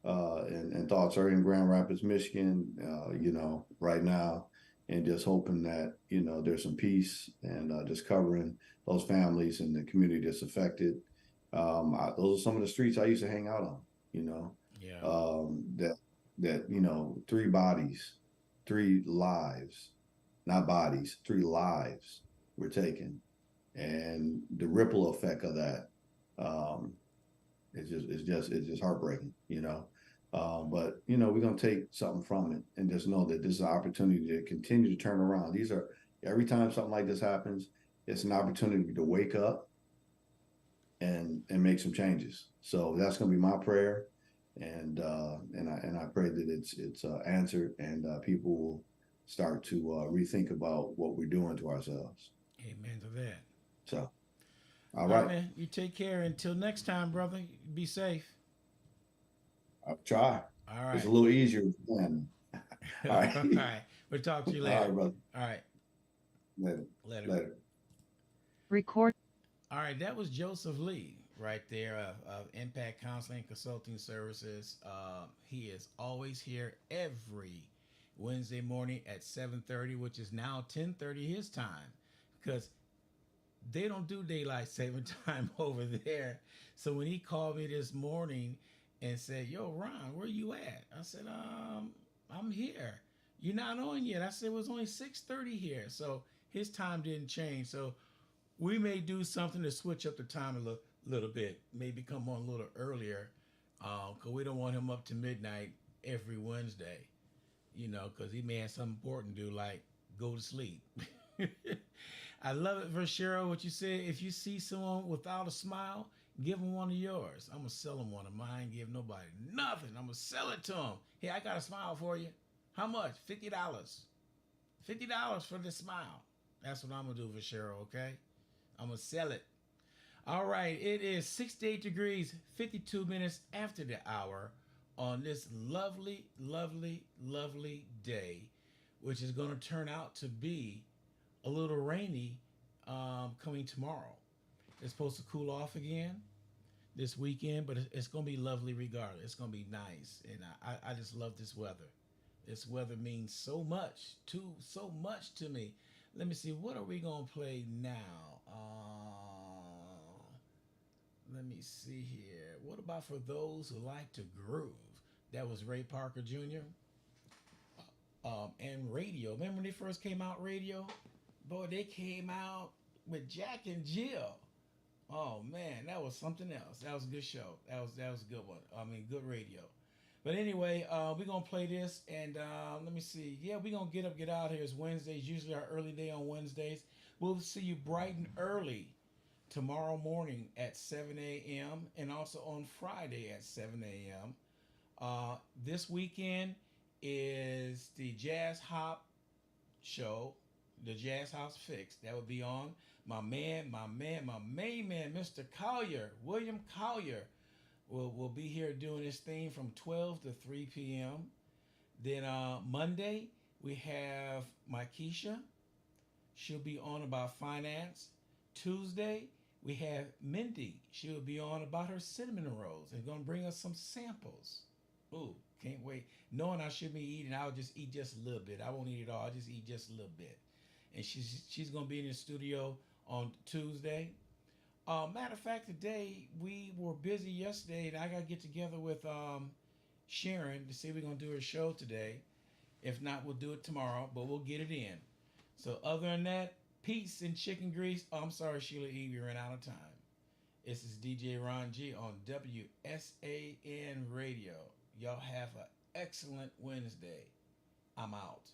[SPEAKER 1] and thoughts are in Grand Rapids, Michigan, right now, and just hoping that there's some peace and just covering those families and the community that's affected. Those are some of the streets I used to hang out on. You know,
[SPEAKER 2] Yeah.
[SPEAKER 1] that three bodies, three lives, not bodies, three lives were taken, and the ripple effect of that um, it's just heartbreaking, but we're gonna take something from it and just know that this is an opportunity to continue to turn around. These are every time something like this happens, it's an opportunity to wake up and make some changes. So that's gonna be my prayer, and I pray that it's answered and people will start to rethink about what we're doing to ourselves.
[SPEAKER 2] Amen to that.
[SPEAKER 1] So, all
[SPEAKER 2] All right,
[SPEAKER 1] right,
[SPEAKER 2] man. You take care. Until next time, brother. Be safe.
[SPEAKER 1] I'll try.
[SPEAKER 2] All
[SPEAKER 1] It's a
[SPEAKER 2] right.
[SPEAKER 1] little easier than all right.
[SPEAKER 2] All right. We'll talk to you
[SPEAKER 1] All
[SPEAKER 2] later.
[SPEAKER 1] right, brother.
[SPEAKER 2] All right.
[SPEAKER 1] Later.
[SPEAKER 2] Later.
[SPEAKER 1] Later.
[SPEAKER 3] Record.
[SPEAKER 2] All right. That was Joseph Lee right there of Impact Counseling Consulting Services. He is always here every Wednesday morning at 7:30, which is now 10:30 his time, because they don't do daylight saving time over there. So when he called me this morning and said, "Yo, Ron, where you at?" I said, I'm here. You're not on yet." I said, "It was only 6:30 here." So his time didn't change. So we may do something to switch up the time a little bit. Maybe come on a little earlier, because we don't want him up to midnight every Wednesday. Because he may have something important to do, like go to sleep. I love it, Cheryl, what you said. If you see someone without a smile, give them one of yours. I'm going to sell them one of mine. Give nobody nothing. I'm going to sell it to them. Hey, I got a smile for you. How much? $50. $50 for this smile. That's what I'm going to do for Cheryl, okay? I'm going to sell it. All right, it is 68 degrees, 52 minutes after the hour on this lovely, lovely, lovely day, which is going to turn out to be a little rainy coming tomorrow. It's supposed to cool off again this weekend, but it's going to be lovely regardless. It's going to be nice, and I just love this weather. This weather means so much to me. Let me see, what are we going to play now? Let me see here. What about for those who like to groove? That was Ray Parker Jr. And Radio. Remember when they first came out, Radio? Boy, they came out with Jack and Jill. Oh man, that was something else. That was a good show. That was a good one. I mean, good radio. But anyway, we're gonna play this, and let me see. Yeah, we're gonna get up, get out here. It's Wednesdays, usually our early day on Wednesdays. We'll see you bright and early tomorrow morning at 7 a.m. and also on Friday at 7 a.m. This weekend is the Jazz Hop show. the Jazz House Fix. That will be on. My main man, Mr. Collier, William Collier, will be here doing his thing from 12 to 3 p.m. Then Monday, we have Keisha. She'll be on about finance. Tuesday, we have Mindy. She'll be on about her cinnamon rolls and gonna bring us some samples. Ooh, can't wait. Knowing I should be eating, I'll just eat just a little bit. I won't eat it all. I'll just eat just a little bit. And she's gonna be in the studio on Tuesday. Matter of fact, today we were busy yesterday, and I gotta get together with Sharon to see if we're gonna do a show today. If not, we'll do it tomorrow, but we'll get it in. So other than that, peace and chicken grease. Oh, I'm sorry, Sheila E. We ran out of time. This is DJ Ron G on WSAN Radio. Y'all have an excellent Wednesday. I'm out.